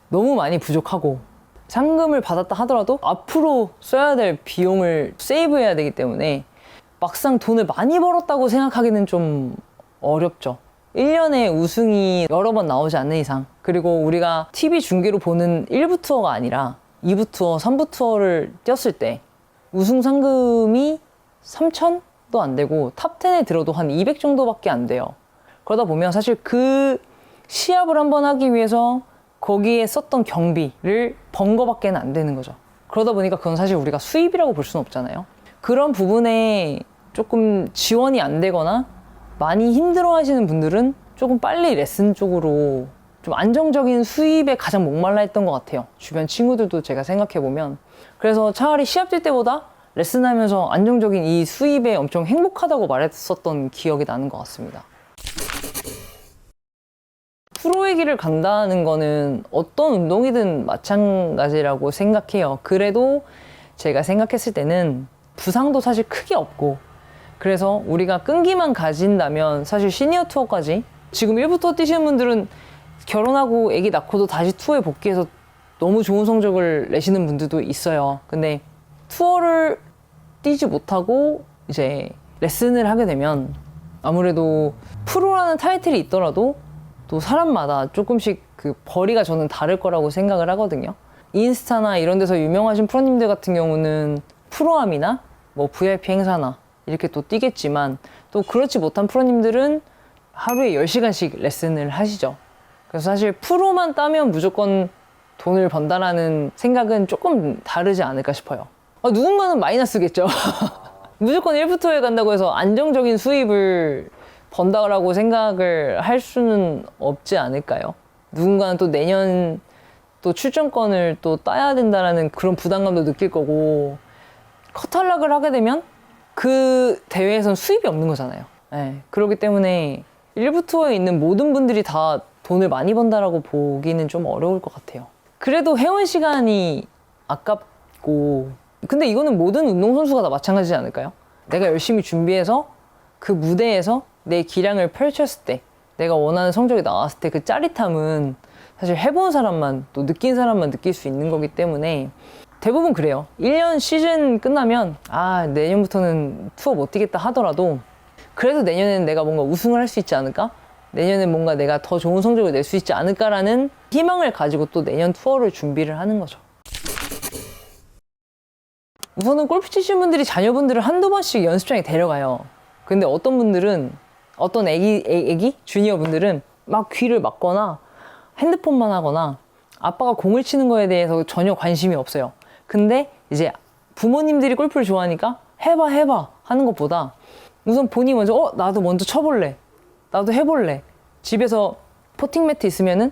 너무 많이 부족하고, 상금을 받았다 하더라도 앞으로 써야 될 비용을 세이브해야 되기 때문에 막상 돈을 많이 벌었다고 생각하기는 좀 어렵죠. 1년에 우승이 여러 번 나오지 않는 이상, 그리고 우리가 TV 중계로 보는 1부 투어가 아니라 2부 투어, 3부 투어를 뛰었을 때 우승 상금이 3천도 안 되고 탑10에 들어도 한 200 정도밖에 안 돼요. 그러다 보면 사실 그 시합을 한번 하기 위해서 거기에 썼던 경비를 번 거밖에 안 되는 거죠. 그러다 보니까 그건 사실 우리가 수입이라고 볼 수는 없잖아요. 그런 부분에 조금 지원이 안 되거나 많이 힘들어 하시는 분들은 조금 빨리 레슨 쪽으로 좀 안정적인 수입에 가장 목말라 했던 것 같아요. 주변 친구들도 제가 생각해보면. 그래서 차라리 시합 뛸 때보다 레슨하면서 안정적인 이 수입에 엄청 행복하다고 말했었던 기억이 나는 것 같습니다. 프로의 길을 간다는 거는 어떤 운동이든 마찬가지라고 생각해요. 그래도 제가 생각했을 때는 부상도 사실 크게 없고, 그래서 우리가 끈기만 가진다면 사실 시니어 투어까지, 지금 1부 투어 뛰시는 분들은 결혼하고 아기 낳고도 다시 투어에 복귀해서 너무 좋은 성적을 내시는 분들도 있어요. 근데 투어를 뛰지 못하고 이제 레슨을 하게 되면 아무래도 프로라는 타이틀이 있더라도 또 사람마다 조금씩 그 벌이가 저는 다를 거라고 생각을 하거든요. 인스타나 이런 데서 유명하신 프로님들 같은 경우는 프로암이나 뭐 VIP 행사나 이렇게 또 뛰겠지만, 또 그렇지 못한 프로님들은 하루에 10시간씩 레슨을 하시죠. 그래서 사실 프로만 따면 무조건 돈을 번다라는 생각은 조금 다르지 않을까 싶어요. 누군가는 마이너스겠죠. 무조건 1부 투어에 간다고 해서 안정적인 수입을 번다라고 생각을 할 수는 없지 않을까요? 누군가는 또 내년 또 출전권을 또 따야 된다라는 그런 부담감도 느낄 거고, 컷 탈락을 하게 되면 그 대회에선 수입이 없는 거잖아요. 네, 그렇기 때문에 1부 투어에 있는 모든 분들이 다 돈을 많이 번다라고 보기는 좀 어려울 것 같아요. 그래도 회원 시간이 아깝고, 근데 이거는 모든 운동선수가 다 마찬가지지 않을까요? 내가 열심히 준비해서 그 무대에서 내 기량을 펼쳤을 때, 내가 원하는 성적이 나왔을 때 그 짜릿함은 사실 해본 사람만, 또 느낀 사람만 느낄 수 있는 거기 때문에 대부분 그래요. 1년 시즌 끝나면 내년부터는 투어 못 뛰겠다 하더라도 그래도 내년에는 내가 뭔가 우승을 할 수 있지 않을까? 내년에 뭔가 내가 더 좋은 성적을 낼 수 있지 않을까라는 희망을 가지고 또 내년 투어를 준비를 하는 거죠. 우선은 골프 치시는 분들이 자녀분들을 한두 번씩 연습장에 데려가요. 근데 어떤 분들은, 어떤 애기? 주니어 분들은 막 귀를 막거나 핸드폰만 하거나 아빠가 공을 치는 거에 대해서 전혀 관심이 없어요. 근데 이제 부모님들이 골프를 좋아하니까 해봐 하는 것보다 우선 본인이 먼저 나도 먼저 쳐볼래, 나도 해볼래, 집에서 포팅 매트 있으면은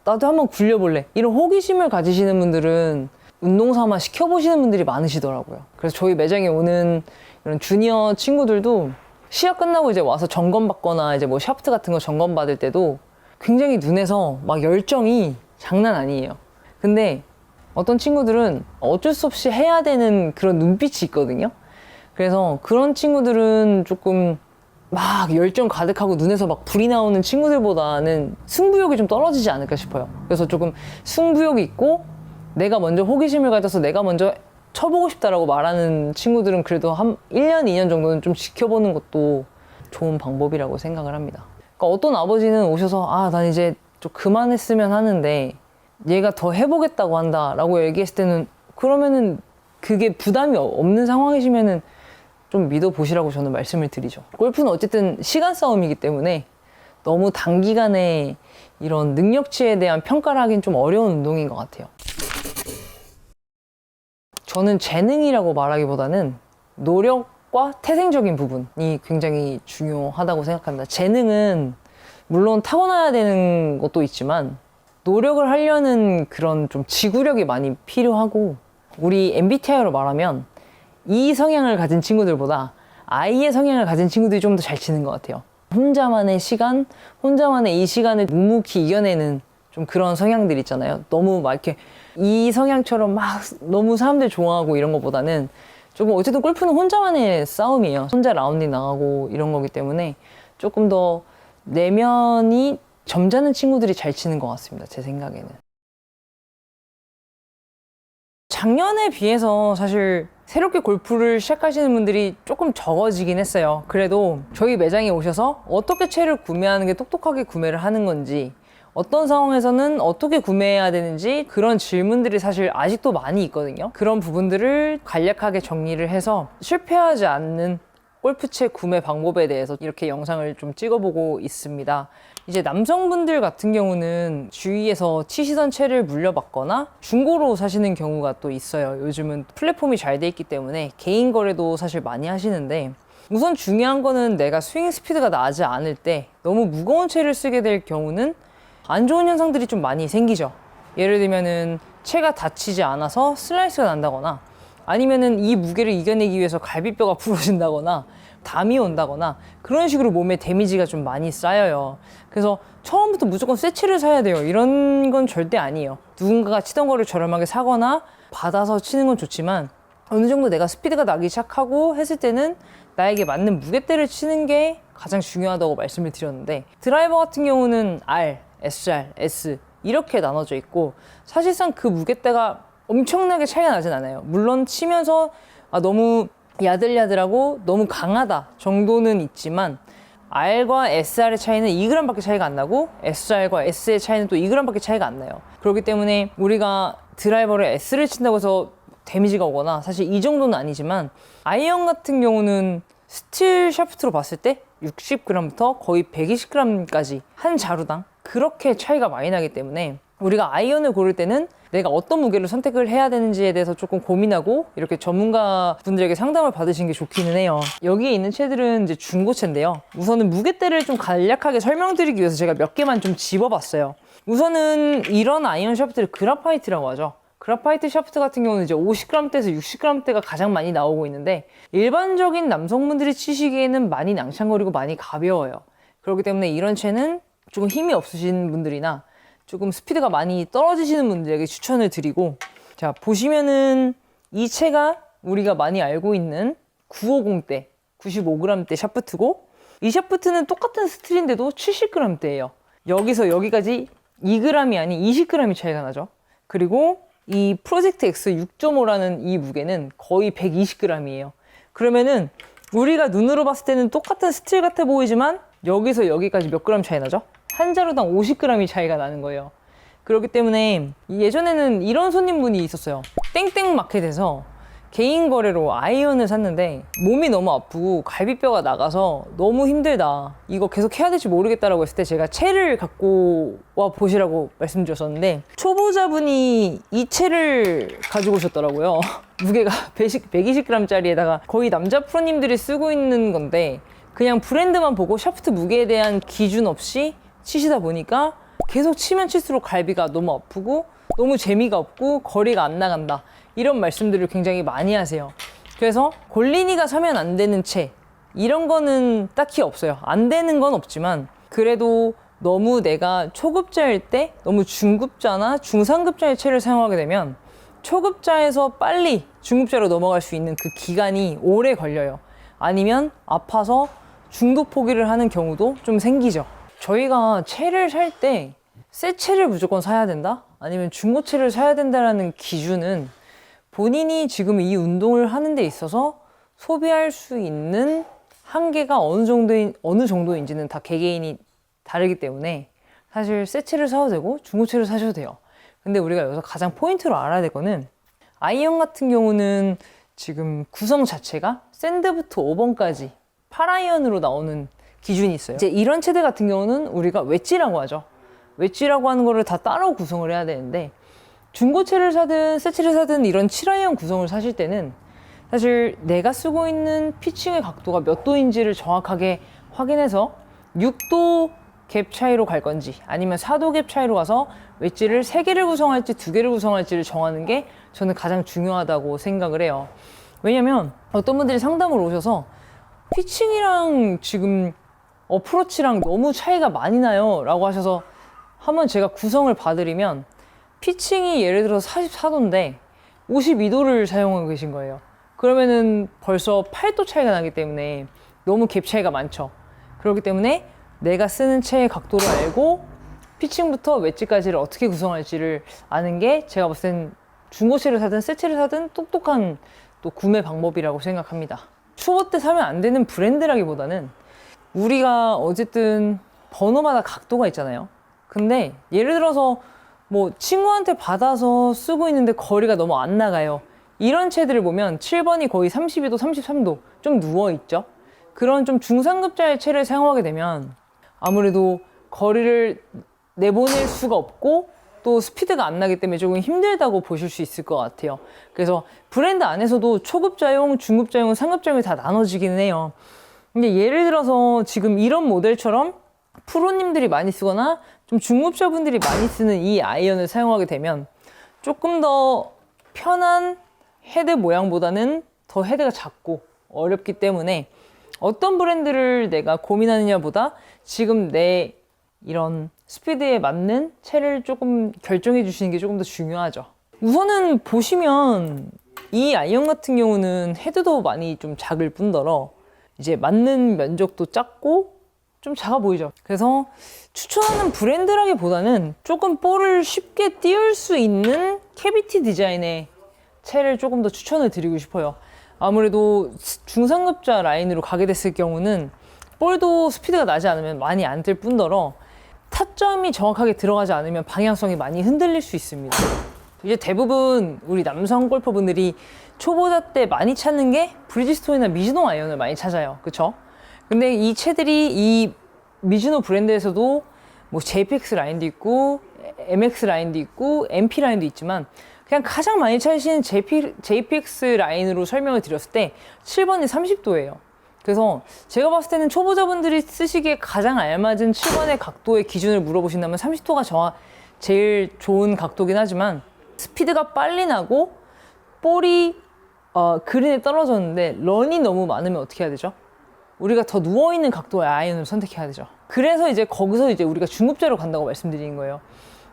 나도 한번 굴려볼래, 이런 호기심을 가지시는 분들은 운동 삼아 시켜보시는 분들이 많으시더라고요. 그래서 저희 매장에 오는 이런 주니어 친구들도 시합 끝나고 이제 와서 점검 받거나 이제 뭐 샤프트 같은 거 점검 받을 때도 굉장히 눈에서 막 열정이 장난 아니에요. 근데 어떤 친구들은 어쩔 수 없이 해야 되는 그런 눈빛이 있거든요. 그래서 그런 친구들은 조금 막 열정 가득하고 눈에서 막 불이 나오는 친구들보다는 승부욕이 좀 떨어지지 않을까 싶어요. 그래서 조금 승부욕이 있고 내가 먼저 호기심을 가져서 내가 먼저 쳐보고 싶다라고 말하는 친구들은 그래도 한 1년, 2년 정도는 좀 지켜보는 것도 좋은 방법이라고 생각을 합니다. 그러니까 어떤 아버지는 오셔서 난 이제 좀 그만했으면 하는데 얘가 더 해보겠다고 한다라고 얘기했을 때는, 그러면은 그게 부담이 없는 상황이시면은 좀 믿어보시라고 저는 말씀을 드리죠. 골프는 어쨌든 시간 싸움이기 때문에 너무 단기간에 이런 능력치에 대한 평가를 하긴 좀 어려운 운동인 것 같아요. 저는 재능이라고 말하기보다는 노력과 태생적인 부분이 굉장히 중요하다고 생각합니다. 재능은 물론 타고나야 되는 것도 있지만 노력을 하려는 그런 좀 지구력이 많이 필요하고, 우리 MBTI로 말하면 E 성향을 가진 친구들보다 I의 성향을 가진 친구들이 좀 더 잘 치는 것 같아요. 혼자만의 시간, 혼자만의 이 시간을 묵묵히 이겨내는 좀 그런 성향들 있잖아요. 너무 막 이렇게 이 성향처럼 막 너무 사람들 좋아하고 이런 것보다는 조금 어쨌든 골프는 혼자만의 싸움이에요. 혼자 라운딩 나가고 이런 거기 때문에 조금 더 내면이 점잖은 친구들이 잘 치는 것 같습니다. 제 생각에는. 작년에 비해서 사실 새롭게 골프를 시작하시는 분들이 조금 적어지긴 했어요. 그래도 저희 매장에 오셔서 어떻게 채를 구매하는 게 똑똑하게 구매를 하는 건지, 어떤 상황에서는 어떻게 구매해야 되는지 그런 질문들이 사실 아직도 많이 있거든요. 그런 부분들을 간략하게 정리를 해서 실패하지 않는 골프채 구매 방법에 대해서 이렇게 영상을 좀 찍어보고 있습니다. 이제 남성분들 같은 경우는 주위에서 치시던 채를 물려받거나 중고로 사시는 경우가 또 있어요. 요즘은 플랫폼이 잘 돼 있기 때문에 개인 거래도 사실 많이 하시는데, 우선 중요한 거는 내가 스윙 스피드가 나지 않을 때 너무 무거운 채를 쓰게 될 경우는 안 좋은 현상들이 좀 많이 생기죠. 예를 들면은 채가 다치지 않아서 슬라이스가 난다거나, 아니면은 이 무게를 이겨내기 위해서 갈비뼈가 부러진다거나 담이 온다거나 그런 식으로 몸에 데미지가 좀 많이 쌓여요. 그래서 처음부터 무조건 새 채를 사야 돼요, 이런 건 절대 아니에요. 누군가가 치던 거를 저렴하게 사거나 받아서 치는 건 좋지만, 어느 정도 내가 스피드가 나기 시작하고 했을 때는 나에게 맞는 무게대를 치는 게 가장 중요하다고 말씀을 드렸는데, 드라이버 같은 경우는 R, SR, S 이렇게 나눠져 있고, 사실상 그 무게대가 엄청나게 차이가 나진 않아요. 물론 치면서 너무 야들야들하고 너무 강하다 정도는 있지만, R과 SR의 차이는 2g밖에 차이가 안 나고 SR과 S의 차이는 또 2g밖에 차이가 안 나요. 그렇기 때문에 우리가 드라이버를 S를 친다고 해서 데미지가 오거나, 사실 이 정도는 아니지만, 아이언 같은 경우는 스틸 샤프트로 봤을 때 60g부터 거의 120g까지 한 자루당 그렇게 차이가 많이 나기 때문에, 우리가 아이언을 고를 때는 내가 어떤 무게를 선택을 해야 되는지에 대해서 조금 고민하고 이렇게 전문가 분들에게 상담을 받으시는 게 좋기는 해요. 여기에 있는 채들은 이제 중고채인데요. 우선은 무게대를 좀 간략하게 설명드리기 위해서 제가 몇 개만 좀 집어봤어요. 우선은 이런 아이언 샤프트를 그라파이트라고 하죠. 그라파이트 샤프트 같은 경우는 이제 50g대에서 60g대가 가장 많이 나오고 있는데, 일반적인 남성분들이 치시기에는 많이 낭창거리고 많이 가벼워요. 그렇기 때문에 이런 채는 조금 힘이 없으신 분들이나 조금 스피드가 많이 떨어지시는 분들에게 추천을 드리고, 자 보시면은 이 채가 우리가 많이 알고 있는 950대, 95g대 샤프트고, 이 샤프트는 똑같은 스틸인데도 70g대예요. 여기서 여기까지 2g이 아닌 20g이 차이가 나죠. 그리고 이 프로젝트 X 6.5라는 이 무게는 거의 120g이에요. 그러면은 우리가 눈으로 봤을 때는 똑같은 스틸 같아 보이지만 여기서 여기까지 몇 그램 차이 나죠? 한 자루당 50g이 차이가 나는 거예요. 그렇기 때문에 예전에는 이런 손님분이 있었어요. 땡땡 마켓에서 개인 거래로 아이언을 샀는데 몸이 너무 아프고 갈비뼈가 나가서 너무 힘들다, 이거 계속 해야 될지 모르겠다라고 했을 때 제가 채를 갖고 와 보시라고 말씀드렸었는데, 초보자분이 이 채를 가지고 오셨더라고요. 무게가 120g짜리에다가 거의 남자 프로님들이 쓰고 있는 건데, 그냥 브랜드만 보고 샤프트 무게에 대한 기준 없이 치시다 보니까 계속 치면 칠수록 갈비가 너무 아프고 너무 재미가 없고 거리가 안 나간다, 이런 말씀들을 굉장히 많이 하세요. 그래서 골린이가 사면 안 되는 채, 이런 거는 딱히 없어요. 안 되는 건 없지만, 그래도 너무 내가 초급자일 때 너무 중급자나 중상급자의 채를 사용하게 되면 초급자에서 빨리 중급자로 넘어갈 수 있는 그 기간이 오래 걸려요. 아니면 아파서 중도 포기를 하는 경우도 좀 생기죠. 저희가 채를 살 때 새 채를 무조건 사야 된다? 아니면 중고채를 사야 된다라는 기준은 본인이 지금 이 운동을 하는 데 있어서 소비할 수 있는 한계가 어느 정도인지는 다 개개인이 다르기 때문에, 사실 새 채를 사도 되고 중고채를 사셔도 돼요. 근데 우리가 여기서 가장 포인트로 알아야 될 거는, 아이언 같은 경우는 지금 구성 자체가 샌드부터 5번까지 8아이언으로 나오는 기준이 있어요. 이제 이런 채들 같은 경우는 우리가 웨지라고 하죠. 웨지라고 하는 거를 다 따로 구성을 해야 되는데, 중고채를 사든 새 채를 사든 이런 7아이언 구성을 사실 때는 사실 내가 쓰고 있는 피칭의 각도가 몇 도인지를 정확하게 확인해서 6도 갭 차이로 갈 건지 아니면 4도 갭 차이로 가서 웨지를 3개를 구성할지 2개를 구성할지를 정하는 게 저는 가장 중요하다고 생각을 해요. 왜냐면 어떤 분들이 상담을 오셔서 피칭이랑 지금 어프로치랑 너무 차이가 많이 나요 라고 하셔서 한번 제가 구성을 봐드리면, 피칭이 예를 들어서 44도인데 52도를 사용하고 계신 거예요. 그러면은 벌써 8도 차이가 나기 때문에 너무 갭 차이가 많죠. 그렇기 때문에 내가 쓰는 채의 각도를 알고 피칭부터 웨지까지를 어떻게 구성할지를 아는 게 제가 봤을 땐 중고채를 사든 새 채를 사든 똑똑한 또 구매 방법이라고 생각합니다. 초보 때 사면 안 되는 브랜드라기보다는 우리가 어쨌든 번호마다 각도가 있잖아요. 근데 예를 들어서 뭐 친구한테 받아서 쓰고 있는데 거리가 너무 안 나가요. 이런 채들을 보면 7번이 거의 32도, 33도 좀 누워있죠. 그런 좀 중상급자의 채를 사용하게 되면 아무래도 거리를 내보낼 수가 없고 또 스피드가 안 나기 때문에 조금 힘들다고 보실 수 있을 것 같아요. 그래서 브랜드 안에서도 초급자용, 중급자용, 상급자용이 다 나눠지기는 해요. 근데 예를 들어서 지금 이런 모델처럼 프로님들이 많이 쓰거나 좀 중급자분들이 많이 쓰는 이 아이언을 사용하게 되면 조금 더 편한 헤드 모양보다는 더 헤드가 작고 어렵기 때문에 어떤 브랜드를 내가 고민하느냐 보다 지금 내 이런 스피드에 맞는 채를 조금 결정해 주시는 게 조금 더 중요하죠. 우선은 보시면 이 아이언 같은 경우는 헤드도 많이 좀 작을 뿐더러 이제 맞는 면적도 작고 좀 작아 보이죠. 그래서 추천하는 브랜드라기보다는 조금 볼을 쉽게 띄울 수 있는 캐비티 디자인의 채를 조금 더 추천을 드리고 싶어요. 아무래도 중상급자 라인으로 가게 됐을 경우는 볼도 스피드가 나지 않으면 많이 안 뜰 뿐더러 타점이 정확하게 들어가지 않으면 방향성이 많이 흔들릴 수 있습니다. 이제 대부분 우리 남성 골퍼분들이 초보자 때 많이 찾는 게 브리지스톤이나 미즈노 아이언을 많이 찾아요. 그쵸? 근데 이 채들이 이 미즈노 브랜드에서도 뭐 JPX 라인도 있고 MX 라인도 있고 MP 라인도 있지만 그냥 가장 많이 찾으시는 JPX 라인으로 설명을 드렸을 때 7번이 30도예요. 그래서 제가 봤을 때는 초보자분들이 쓰시기에 가장 알맞은 7번의 각도의 기준을 물어보신다면 30도가 제일 좋은 각도긴 하지만 스피드가 빨리 나고 볼이 그린에 떨어졌는데 런이 너무 많으면 어떻게 해야 되죠? 우리가 더 누워있는 각도의 아이언을 선택해야 되죠. 그래서 이제 거기서 이제 우리가 중급자로 간다고 말씀드린 거예요.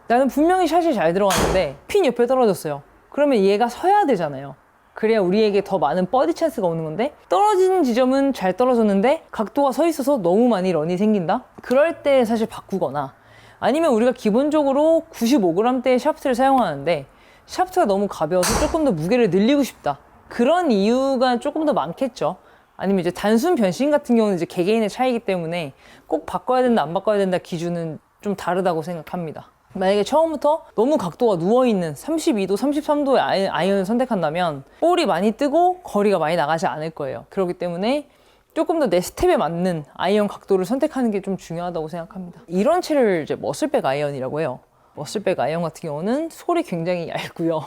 나는 분명히 샷이 잘 들어갔는데 핀 옆에 떨어졌어요. 그러면 얘가 서야 되잖아요. 그래야 우리에게 더 많은 버디 찬스가 오는 건데 떨어지는 지점은 잘 떨어졌는데 각도가 서 있어서 너무 많이 런이 생긴다? 그럴 때 사실 바꾸거나 아니면 우리가 기본적으로 95g대의 샤프트를 사용하는데 샤프트가 너무 가벼워서 조금 더 무게를 늘리고 싶다. 그런 이유가 조금 더 많겠죠. 아니면 이제 단순 변신 같은 경우는 이제 개개인의 차이기 때문에 꼭 바꿔야 된다, 안 바꿔야 된다 기준은 좀 다르다고 생각합니다. 만약에 처음부터 너무 각도가 누워있는 32도, 33도의 아이언을 선택한다면 볼이 많이 뜨고 거리가 많이 나가지 않을 거예요. 그렇기 때문에 조금 더 내 스텝에 맞는 아이언 각도를 선택하는 게 좀 중요하다고 생각합니다. 이런 채를 이제 머슬백 아이언이라고 해요. 머슬백 아이언 같은 경우는 솔이 굉장히 얇고요.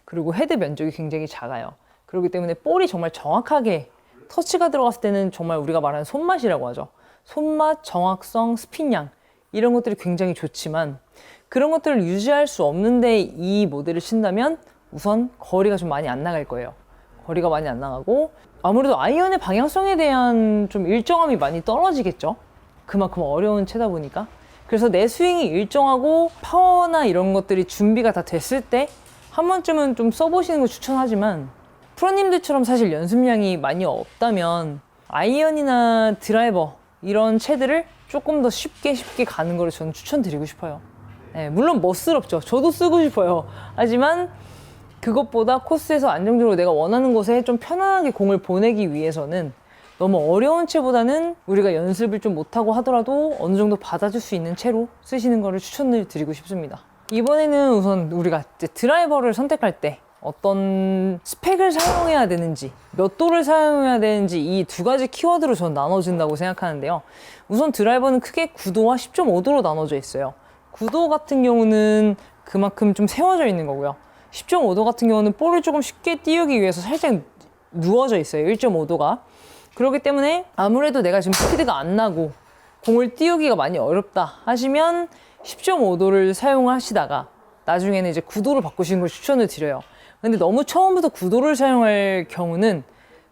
그리고 헤드 면적이 굉장히 작아요. 그렇기 때문에 볼이 정말 정확하게 터치가 들어갔을 때는 정말 우리가 말하는 손맛이라고 하죠. 손맛, 정확성, 스핀량 이런 것들이 굉장히 좋지만 그런 것들을 유지할 수 없는데 이 모델을 친다면 우선 거리가 좀 많이 안 나갈 거예요. 거리가 많이 안 나가고 아무래도 아이언의 방향성에 대한 좀 일정함이 많이 떨어지겠죠. 그만큼 어려운 채다 보니까. 그래서 내 스윙이 일정하고 파워나 이런 것들이 준비가 다 됐을 때 한 번쯤은 좀 써보시는 걸 추천하지만 프로님들처럼 사실 연습량이 많이 없다면 아이언이나 드라이버 이런 채들을 조금 더 쉽게 가는 거를 저는 추천드리고 싶어요. 네, 물론 멋스럽죠. 저도 쓰고 싶어요. 하지만 그것보다 코스에서 안정적으로 내가 원하는 곳에 좀 편안하게 공을 보내기 위해서는 너무 어려운 채보다는 우리가 연습을 좀 못하고 하더라도 어느 정도 받아줄 수 있는 채로 쓰시는 거를 추천을 드리고 싶습니다. 이번에는 우선 우리가 이제 드라이버를 선택할 때 어떤 스펙을 사용해야 되는지 몇 도를 사용해야 되는지 이 두 가지 키워드로 저는 나눠진다고 생각하는데요. 우선 드라이버는 크게 9도와 10.5도로 나눠져 있어요. 9도 같은 경우는 그만큼 좀 세워져 있는 거고요. 10.5도 같은 경우는 볼을 조금 쉽게 띄우기 위해서 살짝 누워져 있어요. 1.5도가. 그렇기 때문에 아무래도 내가 지금 스피드가 안 나고 공을 띄우기가 많이 어렵다 하시면 10.5도를 사용하시다가 나중에는 이제 9도로 바꾸시는 걸 추천을 드려요. 근데 너무 처음부터 9도를 사용할 경우는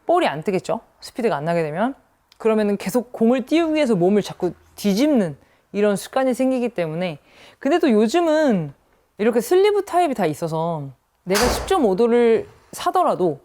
볼이 안 뜨겠죠? 스피드가 안 나게 되면. 그러면은 계속 공을 띄우기 위해서 몸을 자꾸 뒤집는 이런 습관이 생기기 때문에. 근데 또 요즘은 이렇게 슬리브 타입이 다 있어서 내가 10.5도를 사더라도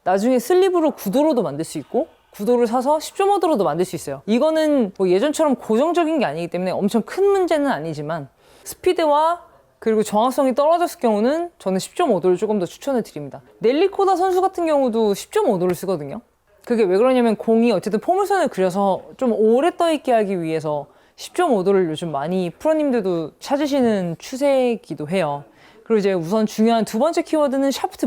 나중에 슬립으로 구도로도 만들 수 있고 구도를 사서 10.5도로도 만들 수 있어요. 이거는 뭐 예전처럼 고정적인 게 아니기 때문에 엄청 큰 문제는 아니지만 스피드와 그리고 정확성이 떨어졌을 경우는 저는 10.5도를 조금 더 추천을 드립니다. 넬리코다 선수 같은 경우도 10.5도를 쓰거든요. 그게 왜 그러냐면 공이 어쨌든 포물선을 그려서 좀 오래 떠있게 하기 위해서 10.5도를 요즘 많이 프로님들도 찾으시는 추세이기도 해요. 그리고 이제 우선 중요한 두 번째 키워드는 샤프트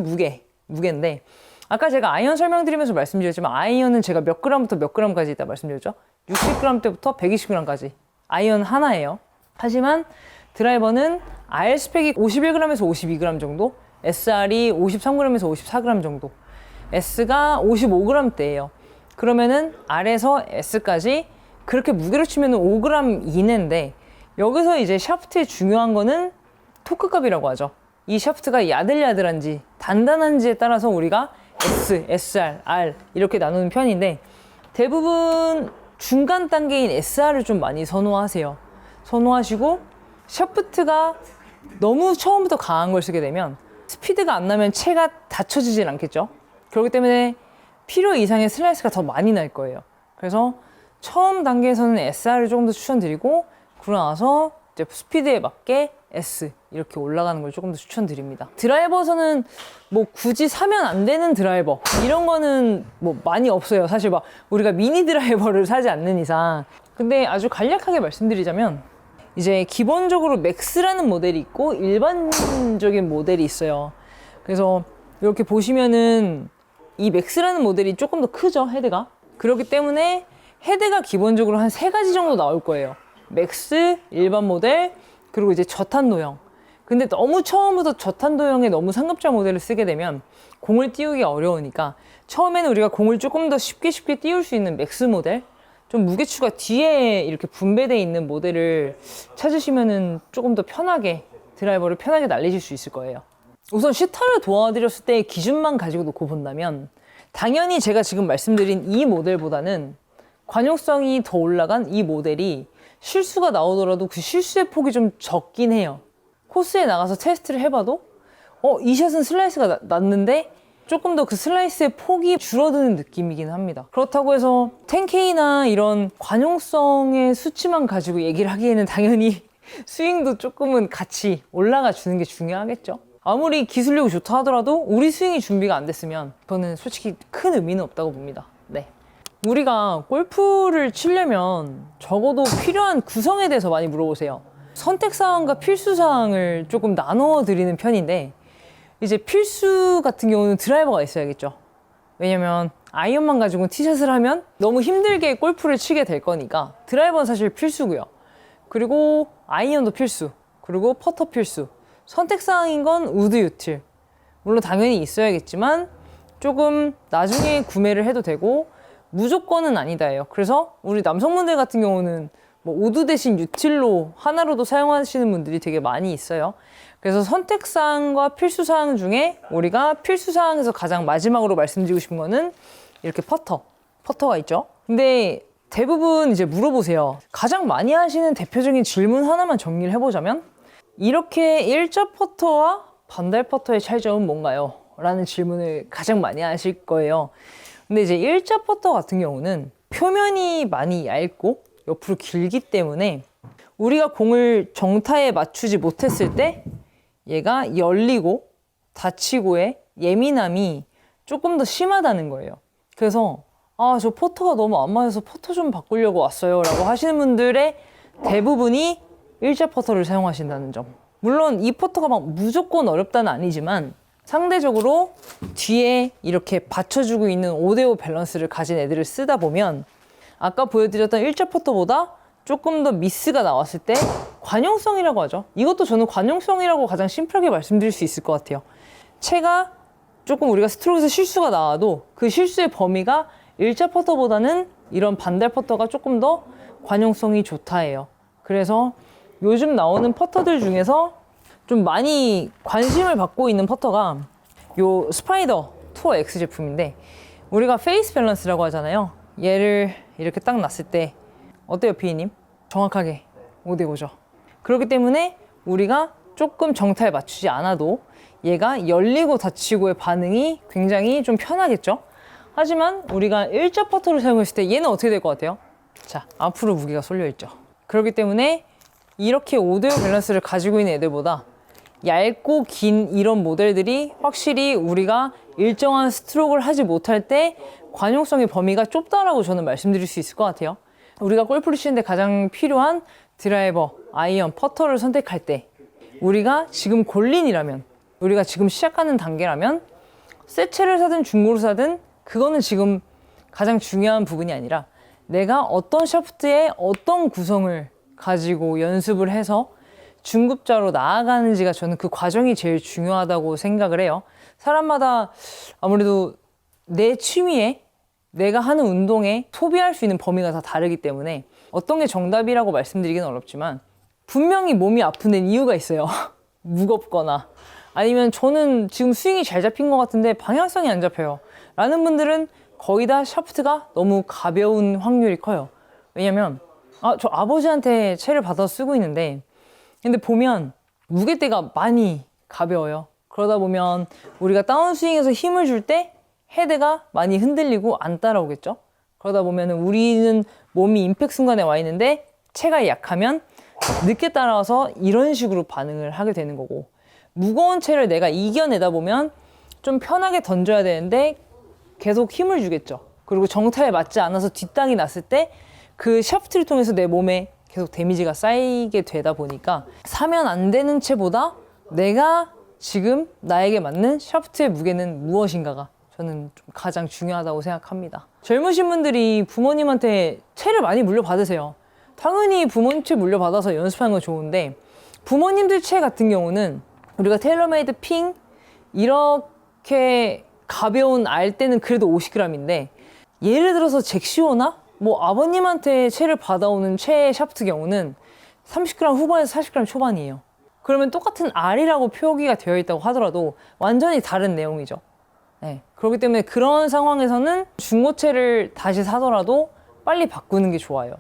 무게인데 아까 제가 아이언 설명드리면서 말씀드렸지만 아이언은 제가 몇 g부터 몇 g까지 있다 말씀드렸죠. 60g 때부터 120g까지 아이언 하나예요. 하지만 드라이버는 R 스펙이 51g에서 52g 정도, SR이 53g에서 54g 정도, S가 55g대예요. 그러면은 R에서 S까지 그렇게 무게로 치면 5g 이내인데 여기서 이제 샤프트의 중요한 거는 토크 값이라고 하죠. 이 샤프트가 야들야들한지 단단한지에 따라서 우리가 S, SR, R 이렇게 나누는 편인데 대부분 중간 단계인 SR을 좀 많이 선호하시고 샤프트가 너무 처음부터 강한 걸 쓰게 되면 스피드가 안 나면 채가 닫혀지진 않겠죠. 그렇기 때문에 필요 이상의 슬라이스가 더 많이 날 거예요. 그래서 처음 단계에서는 SR을 조금 더 추천드리고 그러고 나서 이제 스피드에 맞게 S 이렇게 올라가는 걸 조금 더 추천드립니다. 드라이버에서는 뭐 굳이 사면 안 되는 드라이버 이런 거는 뭐 많이 없어요. 사실 막 우리가 미니 드라이버를 사지 않는 이상. 근데 아주 간략하게 말씀드리자면 이제 기본적으로 맥스라는 모델이 있고 일반적인 모델이 있어요. 그래서 이렇게 보시면은 이 맥스라는 모델이 조금 더 크죠, 헤드가. 그렇기 때문에 헤드가 기본적으로 한 3가지 정도 나올 거예요. 맥스, 일반 모델, 그리고 이제 저탄도형. 근데 너무 처음부터 저탄도형의 너무 상급자 모델을 쓰게 되면 공을 띄우기가 어려우니까 처음에는 우리가 공을 조금 더 쉽게 띄울 수 있는 맥스 모델, 좀 무게추가 뒤에 이렇게 분배되어 있는 모델을 찾으시면은 조금 더 편하게 드라이버를 편하게 날리실 수 있을 거예요. 우선 슈터를 도와드렸을 때의 기준만 가지고 놓고 본다면 당연히 제가 지금 말씀드린 이 모델보다는 관용성이 더 올라간 이 모델이 실수가 나오더라도 그 실수의 폭이 좀 적긴 해요. 코스에 나가서 테스트를 해봐도 이 샷은 슬라이스가 났는데 조금 더 그 슬라이스의 폭이 줄어드는 느낌이긴 합니다. 그렇다고 해서 10K나 이런 관용성의 수치만 가지고 얘기를 하기에는 당연히 스윙도 조금은 같이 올라가 주는 게 중요하겠죠. 아무리 기술력이 좋다 하더라도 우리 스윙이 준비가 안 됐으면 저는 솔직히 큰 의미는 없다고 봅니다. 네. 우리가 골프를 치려면 적어도 필요한 구성에 대해서 많이 물어보세요. 선택사항과 필수사항을 조금 나눠 드리는 편인데 이제 필수 같은 경우는 드라이버가 있어야겠죠. 왜냐면 아이언만 가지고 티샷을 하면 너무 힘들게 골프를 치게 될 거니까 드라이버는 사실 필수고요. 그리고 아이언도 필수, 그리고 퍼터 필수. 선택사항인 건 우드 유틸. 물론 당연히 있어야겠지만 조금 나중에 구매를 해도 되고 무조건은 아니다예요. 그래서 우리 남성분들 같은 경우는 뭐 우드 대신 유틸로 하나로도 사용하시는 분들이 되게 많이 있어요. 그래서 선택사항과 필수사항 중에 우리가 필수사항에서 가장 마지막으로 말씀드리고 싶은 거는 이렇게 퍼터가 있죠. 근데 대부분 이제 물어보세요. 가장 많이 하시는 대표적인 질문 하나만 정리를 해보자면 이렇게 일자 퍼터와 반달 퍼터의 차이점은 뭔가요? 라는 질문을 가장 많이 하실 거예요. 근데 이제 일자 퍼터 같은 경우는 표면이 많이 얇고 옆으로 길기 때문에 우리가 공을 정타에 맞추지 못했을 때 얘가 열리고 닫히고의 예민함이 조금 더 심하다는 거예요. 그래서 저 퍼터가 너무 안 맞아서 퍼터 좀 바꾸려고 왔어요 라고 하시는 분들의 대부분이 일자 퍼터를 사용하신다는 점. 물론 이 퍼터가 막 무조건 어렵다는 아니지만 상대적으로 뒤에 이렇게 받쳐주고 있는 5대5 밸런스를 가진 애들을 쓰다 보면 아까 보여드렸던 일자 퍼터보다 조금 더 미스가 나왔을 때 관용성이라고 하죠. 이것도 저는 관용성이라고 가장 심플하게 말씀드릴 수 있을 것 같아요. 채가 조금 우리가 스트로크에서 실수가 나와도 그 실수의 범위가 일자 퍼터보다는 이런 반달 퍼터가 조금 더 관용성이 좋다예요. 그래서 요즘 나오는 퍼터들 중에서 좀 많이 관심을 받고 있는 퍼터가 요 스파이더 투어 X 제품인데 우리가 페이스 밸런스라고 하잖아요. 얘를 이렇게 딱 놨을 때 어때요, 피디님? 정확하게 5대5죠. 그렇기 때문에 우리가 조금 정타에 맞추지 않아도 얘가 열리고 닫히고의 반응이 굉장히 좀 편하겠죠? 하지만 우리가 일자 퍼터를 사용했을 때 얘는 어떻게 될 것 같아요? 자, 앞으로 무게가 쏠려 있죠. 그렇기 때문에 이렇게 5대5 밸런스를 가지고 있는 애들보다 얇고 긴 이런 모델들이 확실히 우리가 일정한 스트로크를 하지 못할 때 관용성의 범위가 좁다라고 저는 말씀드릴 수 있을 것 같아요. 우리가 골프를 치는데 가장 필요한 드라이버, 아이언, 퍼터를 선택할 때 우리가 지금 골린이라면, 우리가 지금 시작하는 단계라면 셋채를 사든 중고를 사든 그거는 지금 가장 중요한 부분이 아니라 내가 어떤 샤프트에 어떤 구성을 가지고 연습을 해서 중급자로 나아가는지가 저는 그 과정이 제일 중요하다고 생각을 해요. 사람마다 아무래도 내 취미에 내가 하는 운동에 소비할 수 있는 범위가 다 다르기 때문에 어떤 게 정답이라고 말씀드리기는 어렵지만 분명히 몸이 아픈 데는 이유가 있어요. 무겁거나 아니면 저는 지금 스윙이 잘 잡힌 것 같은데 방향성이 안 잡혀요 라는 분들은 거의 다 샤프트가 너무 가벼운 확률이 커요. 왜냐면 저 아버지한테 채를 받아서 쓰고 있는데 근데 보면 무게대가 많이 가벼워요. 그러다 보면 우리가 다운스윙에서 힘을 줄 때 헤드가 많이 흔들리고 안 따라오겠죠. 그러다 보면 우리는 몸이 임팩 순간에 와 있는데 채가 약하면 늦게 따라와서 이런 식으로 반응을 하게 되는 거고, 무거운 채를 내가 이겨내다 보면 좀 편하게 던져야 되는데 계속 힘을 주겠죠. 그리고 정타에 맞지 않아서 뒷땅이 났을 때 그 샤프트를 통해서 내 몸에 계속 데미지가 쌓이게 되다 보니까 사면 안 되는 채보다 내가 지금 나에게 맞는 샤프트의 무게는 무엇인가가 저는 좀 가장 중요하다고 생각합니다. 젊으신 분들이 부모님한테 채를 많이 물려받으세요. 당연히 부모님 채 물려받아서 연습하는 건 좋은데 부모님들 채 같은 경우는 우리가 테일러메이드 핑 이렇게 가벼운 알 때는 그래도 50g인데 예를 들어서 잭시오나 뭐 아버님한테 채를 받아오는 채 샤프트 경우는 30g 후반에서 40g 초반이에요. 그러면 똑같은 R이라고 표기가 되어 있다고 하더라도 완전히 다른 내용이죠. 네. 그렇기 때문에 그런 상황에서는 중고채를 다시 사더라도 빨리 바꾸는 게 좋아요.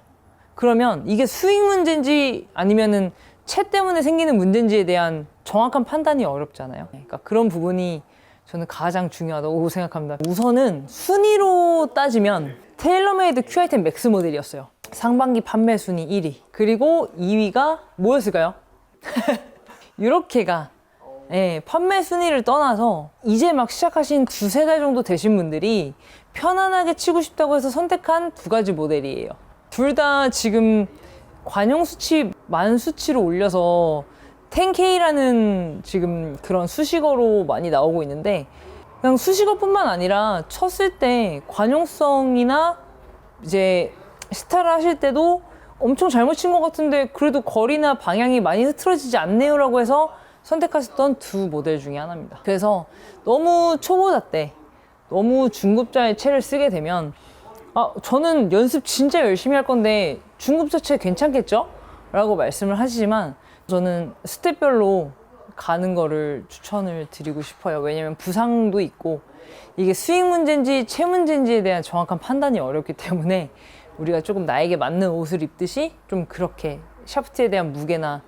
그러면 이게 스윙 문제인지 아니면은 채 때문에 생기는 문제인지에 대한 정확한 판단이 어렵잖아요. 그러니까 그런 부분이 저는 가장 중요하다고 생각합니다. 우선은 순위로 따지면 테일러메이드 큐아이템 맥스 모델이었어요. 상반기 판매 순위 1위. 그리고 2위가 뭐였을까요? 이렇게가 판매 순위를 떠나서 이제 막 시작하신 2-3달 정도 되신 분들이 편안하게 치고 싶다고 해서 선택한 2가지 모델이에요. 둘 다 지금 관용 수치 만 수치로 올려서 10K라는 지금 그런 수식어로 많이 나오고 있는데 그냥 수식어뿐만 아니라 쳤을 때 관용성이나 이제 스타를 하실 때도 엄청 잘못 친 것 같은데 그래도 거리나 방향이 많이 흐트러지지 않네요 라고 해서 선택하셨던 2 모델 중에 하나입니다. 그래서 너무 초보자 때 너무 중급자의 채를 쓰게 되면 저는 연습 진짜 열심히 할 건데 중급자 채 괜찮겠죠? 라고 말씀을 하시지만 저는 스텝별로 가는 거를 추천을 드리고 싶어요. 왜냐면 부상도 있고 이게 스윙 문제인지 채 문제인지에 대한 정확한 판단이 어렵기 때문에 우리가 조금 나에게 맞는 옷을 입듯이 좀 그렇게 샤프트에 대한 무게나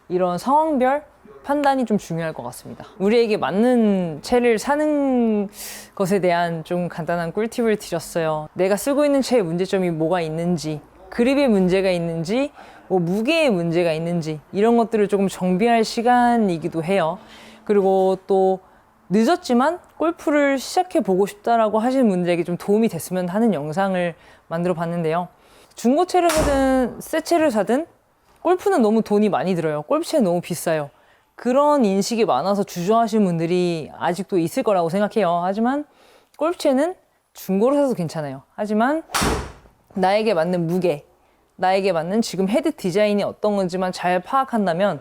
이런 상황별 판단이 좀 중요할 것 같습니다. 우리에게 맞는 채를 사는 것에 대한 좀 간단한 꿀팁을 드렸어요. 내가 쓰고 있는 채의 문제점이 뭐가 있는지, 그립에 문제가 있는지, 뭐 무게에 문제가 있는지 이런 것들을 조금 정비할 시간이기도 해요. 그리고 또 늦었지만 골프를 시작해 보고 싶다라고 하시는 분들에게 좀 도움이 됐으면 하는 영상을 만들어 봤는데요. 중고채를 사든 새 채를 사든 골프는 너무 돈이 많이 들어요. 골프채는 너무 비싸요. 그런 인식이 많아서 주저하시는 분들이 아직도 있을 거라고 생각해요. 하지만 골프채는 중고로 사도 괜찮아요. 하지만 나에게 맞는 무게, 나에게 맞는 지금 헤드 디자인이 어떤 건지만 잘 파악한다면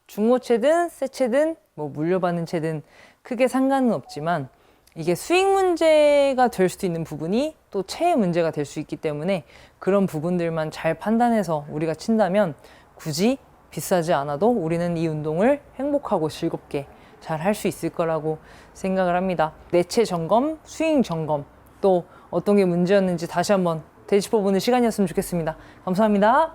중고채든 새 채든 뭐 물려받는 채든 크게 상관은 없지만 이게 스윙 문제가 될 수도 있는 부분이 또 채의 문제가 될 수 있기 때문에 그런 부분들만 잘 판단해서 우리가 친다면 굳이 비싸지 않아도 우리는 이 운동을 행복하고 즐겁게 잘 할 수 있을 거라고 생각을 합니다. 내체 점검, 스윙 점검, 또 어떤 게 문제였는지 다시 한번 되짚어보는 시간이었으면 좋겠습니다. 감사합니다.